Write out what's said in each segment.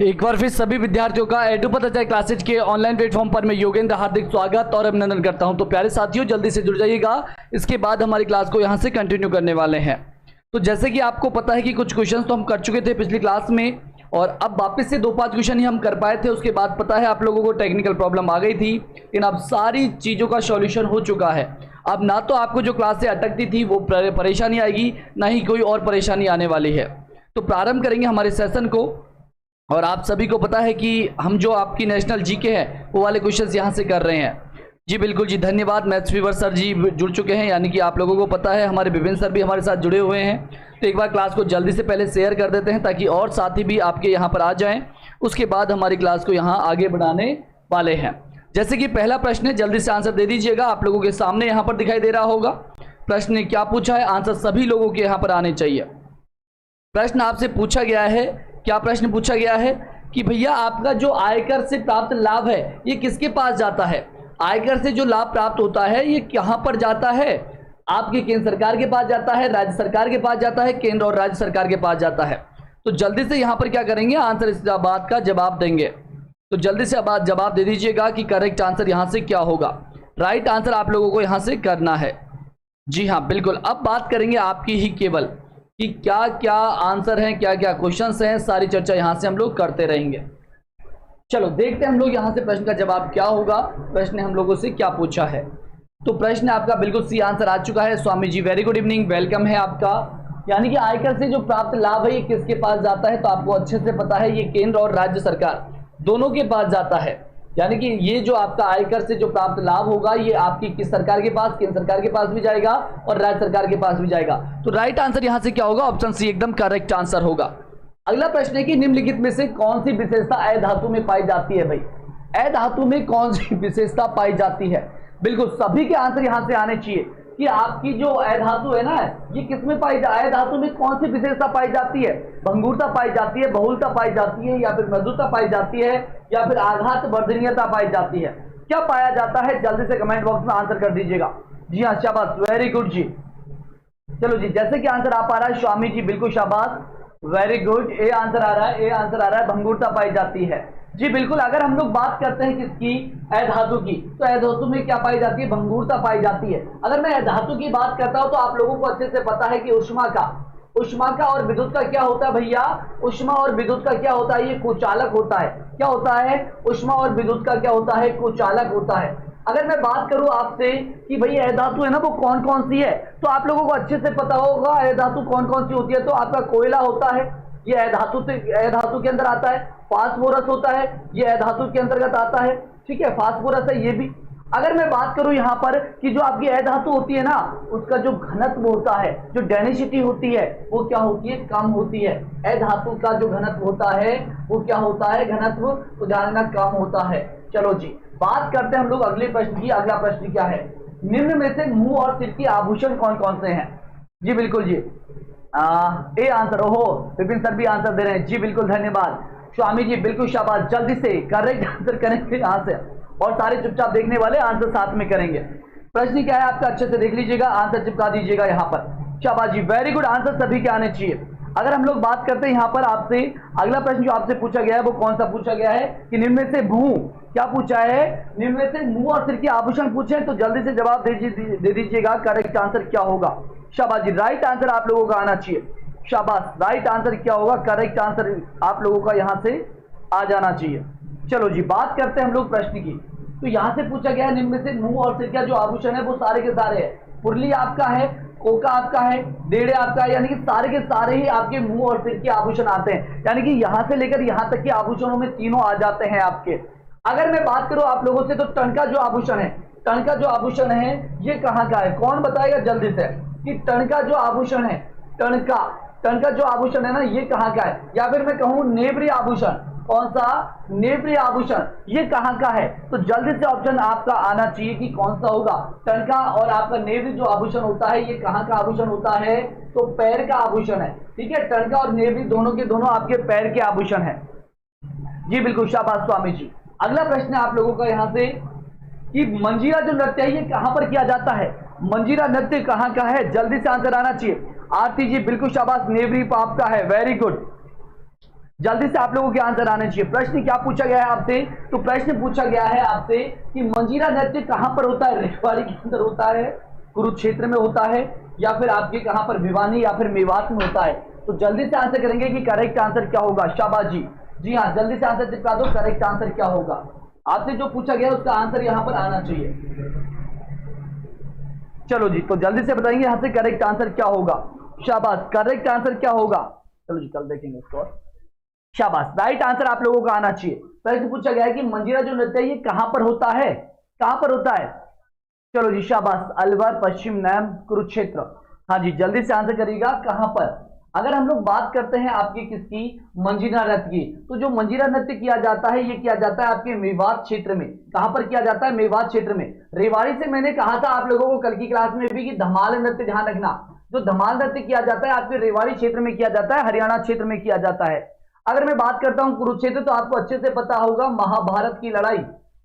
एक बार फिर सभी विद्यार्थियों का एडू पता चले क्लासेज के ऑनलाइन प्लेटफॉर्म पर मैं योगेंद्र हार्दिक स्वागत और अभिनंदन करता हूं। तो प्यारे साथियों, जल्दी से जुड़ जाइएगा, इसके बाद हमारी क्लास को यहां से कंटिन्यू करने वाले हैं। तो जैसे कि आपको पता है कि कुछ क्वेश्चन तो हम कर चुके थे पिछली क्लास में और अब वापस से 2-5 क्वेश्चन ही हम कर पाए थे। उसके बाद पता है आप लोगों को टेक्निकल प्रॉब्लम आ गई थी, लेकिन अब सारी चीज़ों का सॉल्यूशन हो चुका है। अब ना तो आपको जो क्लास से अटकती थी वो परेशानी आएगी, ना ही कोई और परेशानी आने वाली है। तो प्रारंभ करेंगे हमारे सेशन को। और आप सभी को पता है कि हम जो आपकी नेशनल जीके है वो वाले क्वेश्चंस यहाँ से कर रहे हैं। जी बिल्कुल जी, धन्यवाद। मैथ्स फीवर सर जी जुड़ चुके हैं, यानी कि आप लोगों को पता है हमारे विपिन सर भी हमारे साथ जुड़े हुए हैं। तो एक बार क्लास को जल्दी से पहले शेयर कर देते हैं ताकि और साथी भी आपके यहाँ पर आ जाएं। उसके बाद हमारी क्लास को यहाँ आगे बढ़ाने वाले हैं। जैसे कि पहला प्रश्न है, जल्दी से आंसर दे दीजिएगा। आप लोगों के सामने यहाँ पर दिखाई दे रहा होगा प्रश्न ने क्या पूछा है। आंसर सभी लोगों के यहाँ पर आने चाहिए। प्रश्न आपसे पूछा गया है, क्या प्रश्न पूछा गया है कि भैया आपका जो आयकर से प्राप्त लाभ है ये किसके पास जाता है। आयकर से जो लाभ प्राप्त होता है ये कहां पर जाता है। आपकी केंद्र सरकार के पास जाता है, राज्य सरकार के पास जाता है, केंद्र और राज्य सरकार के पास जाता है। तो जल्दी से यहां पर क्या करेंगे, आंसर इस बात का जवाब देंगे। तो जल्दी से अब जवाब दे दीजिएगा कि करेक्ट आंसर यहां से क्या होगा। राइट आंसर आप लोगों को यहां से करना है। जी हाँ बिल्कुल। अब बात करेंगे आपकी ही केवल कि क्या क्या आंसर हैं, क्या क्या क्वेश्चंस हैं, सारी चर्चा यहां से हम लोग करते रहेंगे। चलो देखते हैं हम लोग यहां से प्रश्न का जवाब क्या होगा। प्रश्न ने हम लोगों से क्या पूछा है। तो प्रश्न आपका बिल्कुल सी आंसर आ चुका है। Swami ji very good evening, welcome है आपका। यानी कि आयकर से जो प्राप्त लाभ है ये किसके पास जाता है, तो आपको अच्छे से पता है ये केंद्र और राज्य सरकार दोनों के पास जाता है। यानी कि ये जो आपका आयकर से जो प्राप्त लाभ होगा ये आपकी किस सरकार के पास, केंद्र सरकार के पास भी जाएगा और राज्य सरकार के पास भी जाएगा। तो राइट आंसर यहां से क्या होगा, ऑप्शन सी एकदम करेक्ट आंसर होगा। अगला प्रश्न है कि निम्नलिखित में से कौन सी विशेषता अ धातु में पाई जाती है। भाई अ धातु में कौन सी विशेषता पाई जाती है। बिल्कुल सभी के आंसर यहां से आने चाहिए कि आपकी जो अ धातु है ना ये किसमें पाई जाती है। अ धातु में कौन सी विशेषता पाई जाती है। भंगुरता पाई जाती है, बहुलता पाई जाती है, या फिर मृदुता पाई जाती है, या फिर आघात वर्धनीयता पाई जाती है। क्या पाया जाता है, जल्दी से कमेंट बॉक्स में आंसर कर दीजिएगा। जी हाँ शाबाश, वेरी गुड जी। चलो जी, जैसे कि आंसर आ पा रहा है स्वामी जी, बिल्कुल शाबाश, वेरी गुड। ए आंसर आ रहा है, ए आंसर आ रहा है, भंगुरता पाई जाती है। जी बिल्कुल। अगर हम लोग बात करते हैं किसकी, अ धातु की, तो अ धातु में क्या पाई जाती है, भंगुरता पाई जाती है। अगर मैं अ धातु की बात करता हूं तो आप लोगों को अच्छे से पता है कि उष्मा का और विद्युत का क्या होता है भैया। उष्मा और विद्युत का क्या होता है, ये कुचालक होता है। क्या होता है, उष्मा और विद्युत का क्या होता है, कुचालक होता है। अगर मैं बात करूं आपसे कि भैया अ धातु है ना वो कौन कौन सी है, तो आप लोगों को अच्छे से पता होगा अ धातु कौन कौन सी होती है। तो आपका कोयला होता है, ये अ धातु के अंदर आता है। फास्फोरस होता है, ये अ धातु के अंतर्गत आता है। ठीक है, फास्फोरस है ये भी। अगर मैं बात करूं यहाँ पर कि जो आपकी अ धातु होती है ना उसका जो घनत्व होता है, जो डेंसिटी होती है वो क्या होती है, कम होती है। अ धातु का जो घनत्व होता है वो क्या होता है, घनत्व तो जानना कम होता है। चलो जी, बात करते हैं हम लोग अगले प्रश्न की। अगला प्रश्न क्या है, निम्न में से मुंह और सिर के आभूषण कौन कौन से हैं। जी बिल्कुल जी, ए आंसर। ओहो, विपिन सर भी आंसर दे रहे हैं। जी बिल्कुल, धन्यवाद स्वामी जी, बिल्कुल शाबाश। जल्दी से करेक्ट आंसर करेंगे यहां से, और सारे चुपचाप देखने वाले आंसर साथ में करेंगे। प्रश्न क्या है आपका, अच्छे से देख लीजिएगा, आंसर चिपका दीजिएगा यहाँ पर। शाबाश जी, वेरी गुड। आंसर सभी के आने चाहिए। अगर हम लोग बात करते हैं यहाँ पर आपसे, अगला प्रश्न जो आपसे पूछा गया है वो कौन सा पूछा गया है कि निम्न में से मुंह, क्या पूछा है, निम्न में से मुंह और सिर के आभूषण पूछे। तो जल्दी से जवाब दे दीजिएगा, करेक्ट आंसर क्या होगा। शाबाश जी, राइट आंसर आप लोगों का आना चाहिए। शाबाश, राइट आंसर क्या होगा, करेक्ट आंसर आप लोगों का यहां से आ जाना चाहिए। चलो जी, बात करते हैं हम लोग प्रश्न की। तो यहां से पूछा गया है निम्न में से मुंह और सिर का जो आभूषण है वो सारे के सारे है। पुरली आपका है, कोका आपका है, डेढ़े आपका है, यानी कि सारे के सारे ही आपके मुंह और सिर के आभूषण आते हैं। यानी कि यहां से लेकर यहां तक के आभूषणों में तीनों आ जाते हैं आपके। अगर मैं बात करूं आप लोगों से तो तन का जो आभूषण है, तन का जो आभूषण है ये कहां का है, कौन बताएगा जल्दी से कि तन का जो आभूषण है, तन का जो आभूषण है ना ये कहां का है। या फिर मैं कहूं नेवरी आभूषण, कौन सा, नेवरी आभूषण, ये कहां का है। तो जल्दी से ऑप्शन आपका आना चाहिए कि कौन सा होगा। तन का और आपका नेवरी जो आभूषण होता है ये कहां का आभूषण होता है, तो पैर का आभूषण है। ठीक है, तन का और नेवरी दोनों के दोनों आपके पैर के आभूषण है। जी बिल्कुल, शाबाश स्वामी जी। अगला प्रश्न है आप लोगों का यहां से कि मंजीरा जो नृत्य है ये कहां पर किया जाता है। मंजीरा नृत्य कहां का है, जल्दी से आंसर आना चाहिए। आरती जी बिल्कुल शाबाश, नेवरी आपका है, वेरी गुड। जल्दी से आप लोगों के आंसर आने चाहिए। प्रश्न क्या पूछा गया है आपसे? तो प्रश्न पूछा गया है आपसे कि मंजीरा नृत्य कहां पर होता है? रेवाड़ी के अंदर होता है, कुरुक्षेत्र में होता है, या फिर आपके कहां पर भिवानी या फिर मेवात में होता है? तो जल्दी से आंसर करेंगे कि करेक्ट आंसर क्या होगा। शाबाश जी, जी हाँ, जल्दी से आंसर चिपका दो। करेक्ट आंसर क्या होगा? आपसे जो पूछा गया उसका आंसर यहां पर आना चाहिए। चलो जी, तो जल्दी से बताएंगे यहां से करेक्ट आंसर क्या होगा। शाबाश, करेक्ट आंसर क्या होगा? चलो जी, कल देखेंगे इसको। शाबाश, राइट आंसर आप लोगों का आना चाहिए। प्रश्न पूछा गया है कि मंजीरा जो नृत्य है ये कहां पर होता है? कहां पर होता है? चलो जी, शाबाश, अलवर, पश्चिम नैम, कुरुक्षेत्र। हाँ जी, जल्दी से आंसर करिएगा कहां पर। अगर हम लोग बात करते हैं आपकी किसकी, मंजीरा नृत्य की, तो जो मंजीरा नृत्य किया जाता है ये किया जाता है आपके मेवात क्षेत्र में। कहां पर किया जाता है? मेवात क्षेत्र में। रेवाड़ी से मैंने कहा था आप लोगों को कल की क्लास में भी कि धमाल नृत्य ध्यान रखना। जो धमाल नृत्य किया जाता है आपके रेवाड़ी क्षेत्र में किया जाता है, हरियाणा क्षेत्र में किया जाता है। अगर मैं बात करता हूं कुरुक्षेत्र, तो आपको अच्छे से पता होगा महाभारत की लड़ाई।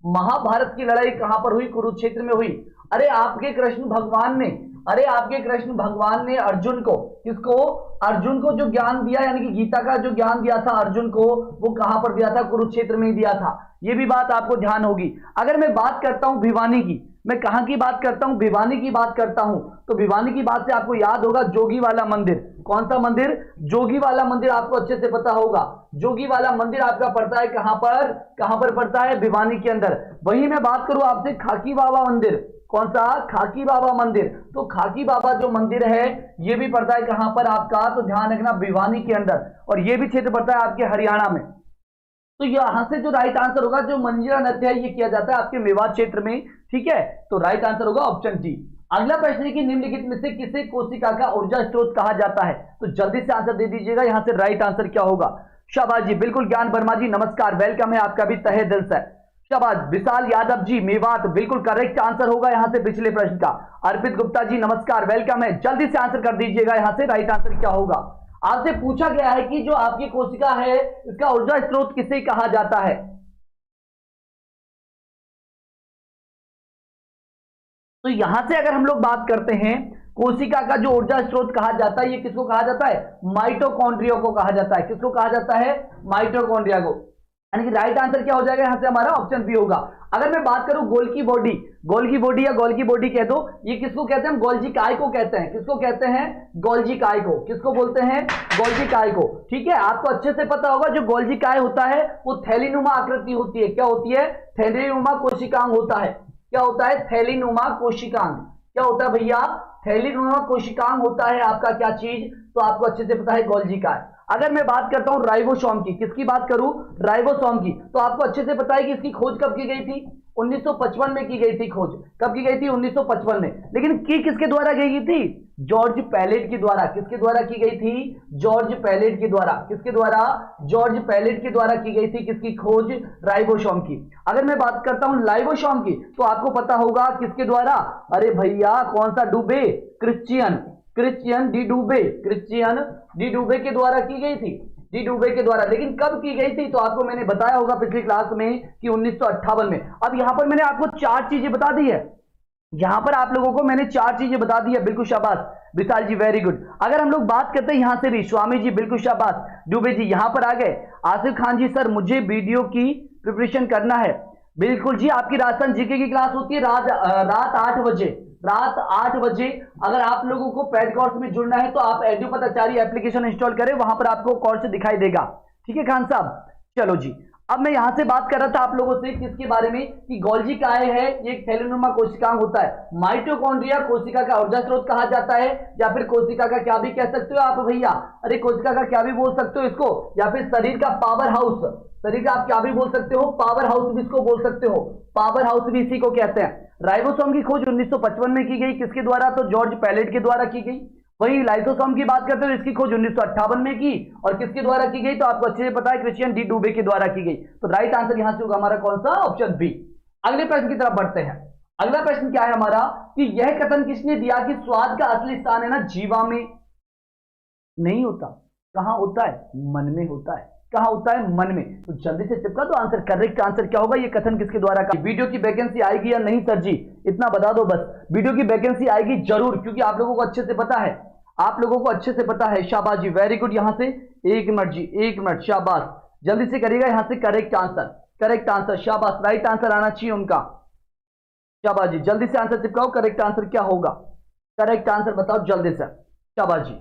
महाभारत की लड़ाई कहां पर हुई? कुरुक्षेत्र में हुई। अरे आपके कृष्ण भगवान ने, अरे आपके कृष्ण भगवान ने अर्जुन को, किसको? अर्जुन को जो ज्ञान दिया, यानी कि गीता का जो ज्ञान दिया था अर्जुन को, वो कहां पर दिया था? कुरुक्षेत्र में ही दिया था। ये भी बात आपको ध्यान होगी। अगर मैं बात करता हूं भिवानी की, मैं कहां की बात करता हूं? भिवानी की बात करता हूं। तो भिवानी की बात से आपको याद होगा जोगी वाला मंदिर। कौन सा मंदिर? जोगी वाला मंदिर। आपको अच्छे से पता होगा जोगी वाला मंदिर आपका पड़ता है कहां पर? कहां पर पड़ता है? भिवानी के अंदर। वहीं मैं बात करूं आपसे खाकी बाबा मंदिर। कौन सा? खाकी बाबा मंदिर। तो खाकी बाबा जो मंदिर है ये भी पड़ता है कहां पर आपका? तो ध्यान रखना, भिवानी के अंदर। और ये भी क्षेत्र पड़ता है आपके हरियाणा में। तो यहां से जो राइट आंसर होगा, जो मंजीरा नृत्य है ये किया जाता है आपके मेवात क्षेत्र में। ठीक है, तो राइट आंसर होगा ऑप्शन डी। अगला प्रश्न है कि निम्नलिखित में से किसे कोशिका का ऊर्जा स्रोत कहा जाता है? तो जल्दी से आंसर दे दीजिएगा यहां से राइट आंसर क्या होगा। शाबाश जी, बिल्कुल। ज्ञान वर्मा जी नमस्कार, वेलकम है आपका भी तहे दिल से। शाबाश, विशाल यादव जी मेवात, बिल्कुल करेक्ट आंसर होगा यहां से पिछले प्रश्न का। अर्पित गुप्ता जी नमस्कार, वेलकम है। जल्दी से आंसर कर दीजिएगा यहां से राइट आंसर क्या होगा। आपसे पूछा गया है कि जो आपकी कोशिका है इसका ऊर्जा स्रोत किसे कहा जाता है? तो यहां से अगर हम लोग बात करते हैं कोशिका का जो ऊर्जा स्रोत कहा जाता है, ये किसको कहा जाता है? माइटोकॉन्ड्रिया को कहा जाता है। किसको कहा जाता है? माइटोकॉन्ड्रिया को। यानी कि राइट आंसर क्या हो जाएगा यहां से? हमारा ऑप्शन बी होगा। अगर मैं बात करूं गोल्गी बॉडी, गोल्गी बॉडी या गोल्गी बॉडी कह दो, ये किसको कहते हैं? गोल्जी काय को कहते हैं। किसको कहते हैं? गोल्जी काय को। किसको बोलते हैं? गोल्जी काय को। ठीक है, आपको अच्छे से पता होगा जो गोल्जी काय होता है वो थैलीनुमा आकृति होती है। क्या होती है? थैलीनुमा कोशिकांग होता है। क्या होता है? थैलीनुमा कोशिकांग। क्या होता है भैया? थैलीनुमा कोशिकांग होता है आपका क्या चीज? तो आपको अच्छे से पता है गोल्जी काय। अगर मैं बात करता हूं राइबोसोम की, किसकी बात करूं? राइबोसोम की। तो आपको अच्छे से पता है कि इसकी खोज कब की गई थी? 1955 में की गई थी खोज। कब की गई थी? 1955 में। लेकिन की किसके द्वारा की गई थी? जॉर्ज पैलेट के द्वारा। किसके द्वारा की गई थी? जॉर्ज पैलेट के द्वारा। किसके द्वारा? जॉर्ज पैलेट के द्वारा की गई थी किसकी खोज? राइबोसोम की। अगर मैं बात करता हूं लाइबोसोम की, तो आपको पता होगा किसके द्वारा? अरे भैया कौन सा? डुबे, क्रिश्चियन डी डुबे, क्रिश्चियन डी डुबे के द्वारा की गई थी। डी डुबे के द्वारा। लेकिन कब की गई थी? तो आपको मैंने बताया होगा पिछली क्लास में कि 1958 में। अब यहां पर मैंने आपको 4 चीजें बता दी है। यहां पर आप लोगों को मैंने 4 चीजें बता दी है। बिल्कुल शाबाश विशाल जी, वेरी गुड। अगर हम लोग बात करते हैं यहां से भी, स्वामी जी बिल्कुल शाबाश, डुबे जी यहां पर आ गए। आसिफ खान जी, सर मुझे वीडियो की प्रिपरेशन करना है। बिल्कुल जी, आपकी राजस्थान जीके की क्लास होती है रात 8 बजे। रात 8 बजे। अगर आप लोगों को पेड कोर्स में जुड़ना है तो आप एडू पदाचार्य एप्लीकेशन इंस्टॉल करें, वहां पर आपको कोर्स दिखाई देगा। ठीक है खान साहब, चलो जी। अब मैं यहां से बात कर रहा था आप लोगों से किसके बारे में कि गोल्जी काय है, ये एक थैलेनुमा कोशिकांग होता है। माइटोकॉन्ड्रिया कोशिका का ऊर्जा स्रोत कहा जाता है, या फिर कोशिका का क्या भी कह सकते हो आप भैया? अरे कोशिका का क्या भी बोल सकते हो इसको, या फिर शरीर का पावर हाउस। शरीर का आप क्या भी बोल सकते हो, पावर हाउस भी इसको बोल सकते हो। पावर हाउस भी इसी को कहते हैं। राइबोसोम की खोज 1955 में की गई, किसके द्वारा? तो जॉर्ज पैलेट के द्वारा की गई। वही लाइसोसोम की बात करते हो, इसकी खोज 1958 में की, और किसके द्वारा की गई? तो आपको अच्छे से पता है क्रिश्चियन डी डुबे के द्वारा की गई। तो राइट आंसर यहां से होगा हमारा कौन सा? Option B. अगले प्रश्न की तरफ बढ़ते हैं। अगला प्रश्न क्या है हमारा कि यह कथन किसने दिया कि स्वाद का असली स्थान है ना जीवा में नहीं होता, कहां होता है? मन में होता है। कहां होता है? मन में। तो जल्दी से चिपका दो आंसर। करेक्ट आंसर क्या होगा? ये कथन किसके द्वारा का? वीडियो की वैकेंसी आएगी या नहीं सर जी? इतना बता दो बस। वीडियो की वैकेंसी आएगी जरूर, क्योंकि आप लोगों को अच्छे से पता है आप लोगों को अच्छे से पता है, शाबाश जी, वेरी गुड। यहां से 1 मिनट जी, 1 मिनट, शाबाश, जल्दी से करिएगा यहां से करेक्ट आंसर, करेक्ट आंसर, शाबाश, राइट आंसर आना चाहिए उनका, शाबाश जी, जल्दी से आंसर चिपकाओ, करेक्ट आंसर क्या होगा, करेक्ट आंसर बताओ जल्दी से, शाबाश जी।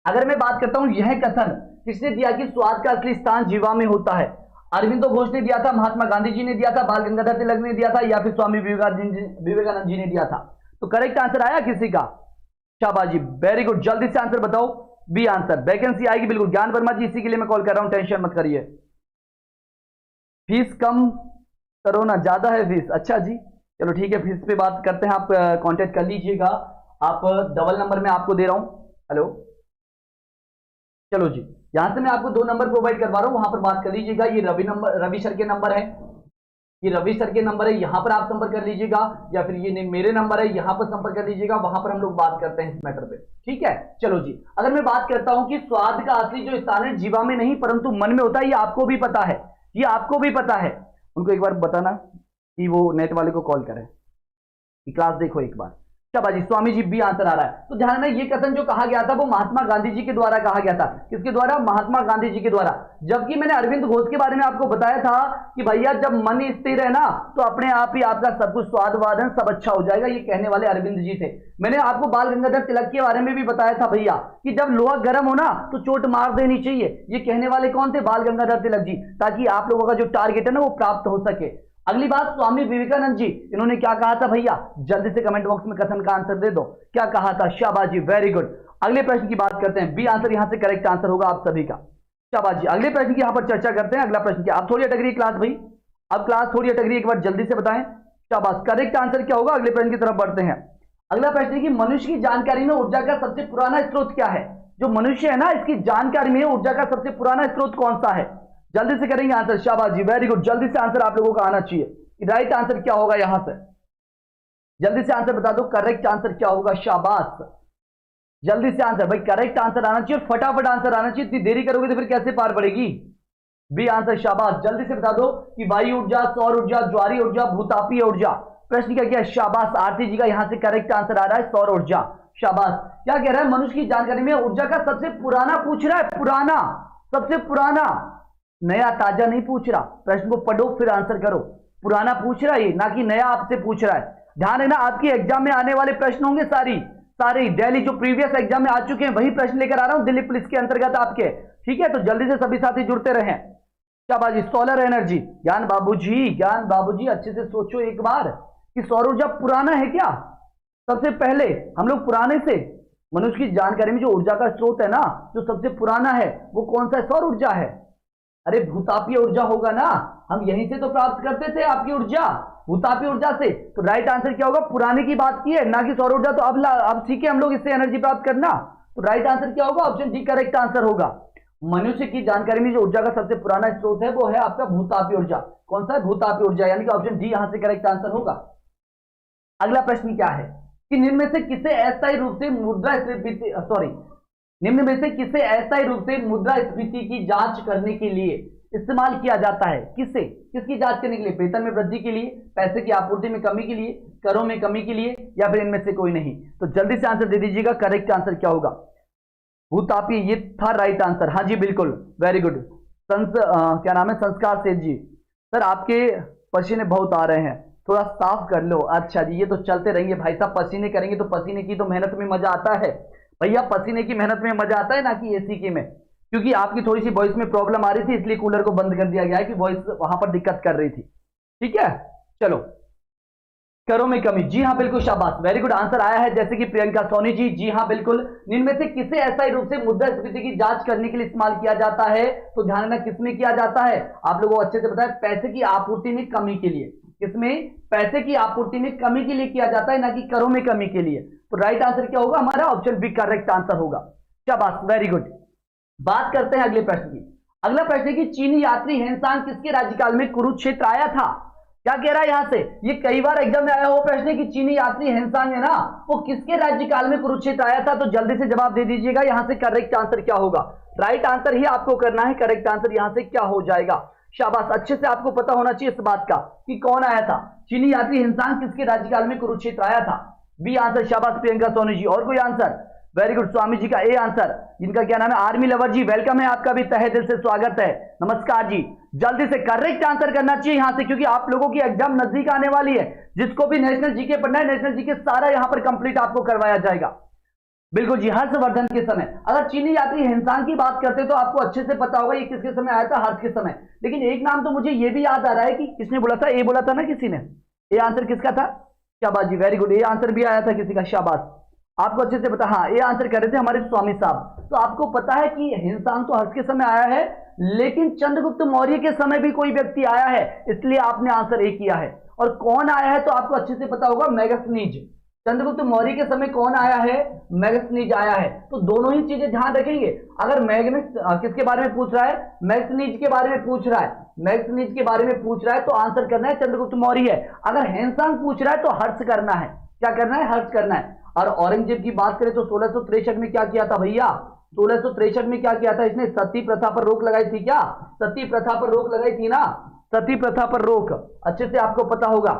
अगर मैं बात करता हूं यह कथन किसने दिया कि स्वाद का असली स्थान जीवा में होता है? अरविंदो घोष ने दिया था, महात्मा गांधी जी ने दिया था, बाल गंगाधर तिलक ने दिया था, या फिर स्वामी विवेकानंद जी ने दिया था? तो करेक्ट आंसर आया किसी का? शाबाश जी, वेरी गुड, जल्दी से आंसर बताओ, बी आंसर, वैकेंसी आएगी बिल्कुल। ज्ञान वर्मा जी, इसी के लिए मैं कॉल कर रहा हूं, टेंशन मत करिए। फीस कम करो ना, ज्यादा है फीस, अच्छा जी, चलो ठीक है, फीस पे बात करते हैं, आप कांटेक्ट कर लीजिएगा, आप डबल नंबर में आपको दे रहा हूं, हेलो, चलो जी, यहां से मैं आपको 2 नंबर प्रोवाइड करवा रहा हूं, वहां पर बात कर लीजिएगा। ये रवि सर के नंबर है, ये रवि सर के नंबर है, यहां पर आप संपर्क कर लीजिएगा, या फिर ये मेरे नंबर है, यहां पर संपर्क कर लीजिएगा, वहां पर हम लोग बात करते हैं इस मैटर पे, ठीक है। चलो जी, अगर मैं बात करता हूं कि स्वाद का असली जो स्थान है जीवा में नहीं परंतु मन में होता है, ये आपको भी पता है, ये आपको भी पता है। उनको एक बार बताना कि वो नेट वाले को कॉल करें, क्लास देखो एक बार, शाबाश जी, स्वामी जी, बी आंसर आ रहा है। तो ध्यान रखना, ये कथन जो कहा गया था वो महात्मा गांधी जी के द्वारा कहा गया था, किसके द्वारा? महात्मा गांधी जी के द्वारा। जबकि मैंने अरविंद घोष के बारे में आपको बताया था कि भैया जब मन स्थिर है ना तो अपने आप ही आपका सब कुछ स्वादवादन सब अच्छा हो जाएगा, ये कहने वाले अरविंद जी थे। मैंने आपको बाल गंगाधर तिलक के बारे में भी बताया था भैया कि जब लोहा गर्म हो ना तो चोट मार देनी चाहिए, ये कहने वाले कौन थे? बाल गंगाधर तिलक जी, ताकि आप लोगों का जो टारगेट है ना वो प्राप्त हो सके। अगली बात, स्वामी विवेकानंद जी, इन्होंने क्या कहा था भैया? जल्दी से कमेंट बॉक्स में कथन का आंसर दे दो, क्या कहा था? शाबाश जी, वेरी गुड। अगले प्रश्न की बात करते हैं, बी आंसर यहां से करेक्ट आंसर होगा आप सभी का, शाबाश जी। अगले प्रश्न की यहां पर चर्चा करते हैं। अगला प्रश्न क्या? आप थोड़ी अटक रही है क्लास भाई, अब क्लास थोड़ी अटक रही है, एक बार जल्दी से बताएं, शाबाश, करेक्ट आंसर क्या होगा? अगले प्रश्न की तरफ बढ़ते हैं। अगला प्रश्न है कि मनुष्य की जानकारी में ऊर्जा का सबसे पुराना स्रोत क्या है? जो मनुष्य है ना, इसकी जानकारी में ऊर्जा का सबसे पुराना स्रोत कौन सा है? जल्दी से करेंगे आंसर, शाबाश जी, वेरी गुड, जल्दी से आंसर आप लोगों का आना चाहिए। राइट आंसर क्या होगा यहां से? जल्दी से आंसर बता दो, करेक्ट आंसर क्या होगा? शाबाश, जल्दी से आंसर भाई, करेक्ट आंसर आना चाहिए, फटाफट आंसर आना चाहिए, इतनी देरी करोगे तो फिर कैसे पार पड़ेगी? बी आंसर, शाबाश, जल्दी से बता दो कि वायु ऊर्जा, सौर ऊर्जा, ज्वारीय ऊर्जा, भूतापीय ऊर्जा। प्रश्न क्या किया? शाबाश, आरती जी का यहां से करेक्ट आंसर आ रहा है, सौर ऊर्जा, शाबाश। क्या कह रहा है? मनुष्य की जानकारी में ऊर्जा का सबसे पुराना पूछ रहा है, पुराना, सबसे पुराना, नया ताजा नहीं पूछ रहा। प्रश्न को पढ़ो फिर आंसर करो, पुराना पूछ रहा है ना कि नया आपसे पूछ रहा है। ध्यान है ना, आपके एग्जाम में आने वाले प्रश्न होंगे सारे डेली जो प्रीवियस एग्जाम में आ चुके हैं वही प्रश्न लेकर आ रहा हूं दिल्ली पुलिस के अंतर्गत आपके, ठीक है। तो जल्दी से सभी साथी जुड़ते रहें। शाबाश, सोलर एनर्जी, ज्ञान बाबूजी अच्छे से सोचो एक बार कि सौर ऊर्जा पुराना है क्या? सबसे पहले हम लोग पुराने से, मनुष्य की जानकारी में जो ऊर्जा का स्रोत है ना जो सबसे पुराना है वो कौन सा है? सौर ऊर्जा है। अरे भूतापीय ऊर्जा होगा ना, हम यहीं से तो प्राप्त करते थे आपकी ऊर्जा, भूतापीय ऊर्जा से। तो राइट आंसर क्या होगा? पुराने की बात की है ना कि सौर ऊर्जा, तो अब सीखे हम लोग इससे एनर्जी प्राप्त करना। तो राइट आंसर क्या होगा? ऑप्शन डी करेक्ट आंसर होगा। मनुष्य की जानकारी में जो ऊर्जा का सबसे पुराना स्रोत है वो है आपका भूतापीय ऊर्जा। कौन सा है? भूतापीय ऊर्जा, यानी कि ऑप्शन डी यहां से करेक्ट आंसर होगा। अगला प्रश्न क्या है कि निम्न में से किसे अस्थायी रूप से मुद्रास्फीति की जांच करने के लिए इस्तेमाल किया जाता है? किसकी जांच करने के लिए? वेतन में वृद्धि के लिए, पैसे की आपूर्ति में कमी के लिए, करों में कमी के लिए, या फिर इनमें से कोई नहीं? तो जल्दी से आंसर दे दीजिएगा, करेक्ट आंसर क्या होगा? भूतापीय, ये था राइट आंसर। हाँ जी बिल्कुल, वेरी गुड। क्या नाम है? संस्कार सेठ जी, सर आपके पसीने बहुत आ रहे हैं, थोड़ा साफ कर लो। अच्छा जी, ये तो चलते रहेंगे भाई साहब, पसीने करेंगे तो पसीने की तो मेहनत में मजा आता है भैया, पसीने की मेहनत में मजा आता है ना कि एसी की में। क्योंकि आपकी थोड़ी सी वॉइस में प्रॉब्लम आ रही थी इसलिए कूलर को बंद कर दिया गया है कि वॉइस वहां पर दिक्कत कर रही थी, ठीक है। चलो, करों में कमी, जी हाँ बिल्कुल, शाबाश, वेरी गुड, आंसर आया है। जैसे कि प्रियंका सोनी जी, जी हाँ बिल्कुल। निम्न में से किसे अस्थायी रूप से मुद्रास्फीति की जांच करने के लिए इस्तेमाल किया जाता है? तो ध्यान रखना, किसमें किया जाता है? आप लोगों को अच्छे से पता है, पैसे की आपूर्ति में कमी के लिए। किसमें? पैसे की आपूर्ति में कमी के लिए किया जाता है, ना कि करों में कमी के लिए। तो राइट आंसर क्या होगा हमारा? ऑप्शन बी करेक्ट आंसर होगा। शाबाश, वेरी गुड। बात करते हैं अगले प्रश्न की। अगला प्रश्न है कि चीनी यात्री हेनसांग किसके राज्यकाल में कुरुक्षेत्र आया था? क्या कह रहा है यहां से? ये कई बार एग्जाम में आया हुआ प्रश्न है कि चीनी यात्री हेनसांग है ना, वो किसके राज्यकाल में कुरुक्षेत्र आया था? तो जल्दी से जवाब दे दीजिएगा, यहां से करेक्ट आंसर क्या होगा? राइट आंसर ही आपको करना है, करेक्ट आंसर यहां से क्या हो जाएगा? शाबाश, अच्छे से आपको पता होना चाहिए इस बात का कि कौन आया था। चीनी यात्री हेनसांग किसके राज्यकाल में कुरुक्षेत्र आया था? बी आंसर, शाबाश प्रियंका सोनी जी। और कोई answer? Very good, Swami ji का ए आंसर, जिनका क्या नाम है, आर्मी लवर जी, वेलकम है, आपका भी तहे दिल से स्वागत है, नमस्कार जी। जल्दी से करेक्ट आंसर करना चाहिए यहां से, क्योंकि आप लोगों की एग्जाम नजदीक आने वाली है। जिसको भी नेशनल जीके पढ़ना है, नेशनल जीके सारा यहां पर कंप्लीट आपको करवाया जाएगा। बिल्कुल जी, हर्षवर्धन के समय। अगर चीनी यात्री हिंसान की बात करते तो आपको अच्छे से पता होगा ये किसके समय आया था, हर्ष के समय। लेकिन एक नाम तो मुझे ये भी याद आ रहा है कि किसने बोला था, ए बोला था ना किसी ने। ये आंसर किसका था, शाबाश जी, वेरी गुड, ये आंसर भी आया था किसी का, शाबाश, आपको अच्छे से पता। हाँ, ये आंसर कर रहे थे हमारे स्वामी साहब। तो आपको पता है कि हिंसान तो हर्ष के समय आया है, लेकिन चंद्रगुप्त मौर्य के समय भी कोई व्यक्ति आया है, इसलिए आपने आंसर ए किया है। और कौन आया है तो आपको अच्छे से पता होगा, मेगस्थनीज। चंद्रगुप्त मौर्य के समय कौन आया है, मेगस्थनीज आया है। तो दोनों ही चीजें ध्यान रखेंगे। अगर मैग्नस किसके बारे में पूछ रहा है, मेगस्थनीज के बारे में पूछ रहा है, मेगस्थनीज के बारे में पूछ रहा है तो आंसर करना है चंद्रगुप्त मौर्य है। अगर हिंसान पूछ रहा है तो हर्ष करना है, क्या करना है, हर्ष करना है। और औरंगजेब की बात करें तो 1663 में क्या किया था भैया, 1663 में क्या किया था, इसने सती प्रथा पर रोक लगाई थी। क्या सती प्रथा पर रोक लगाई थी ना, सती प्रथा पर रोक, अच्छे से आपको पता होगा।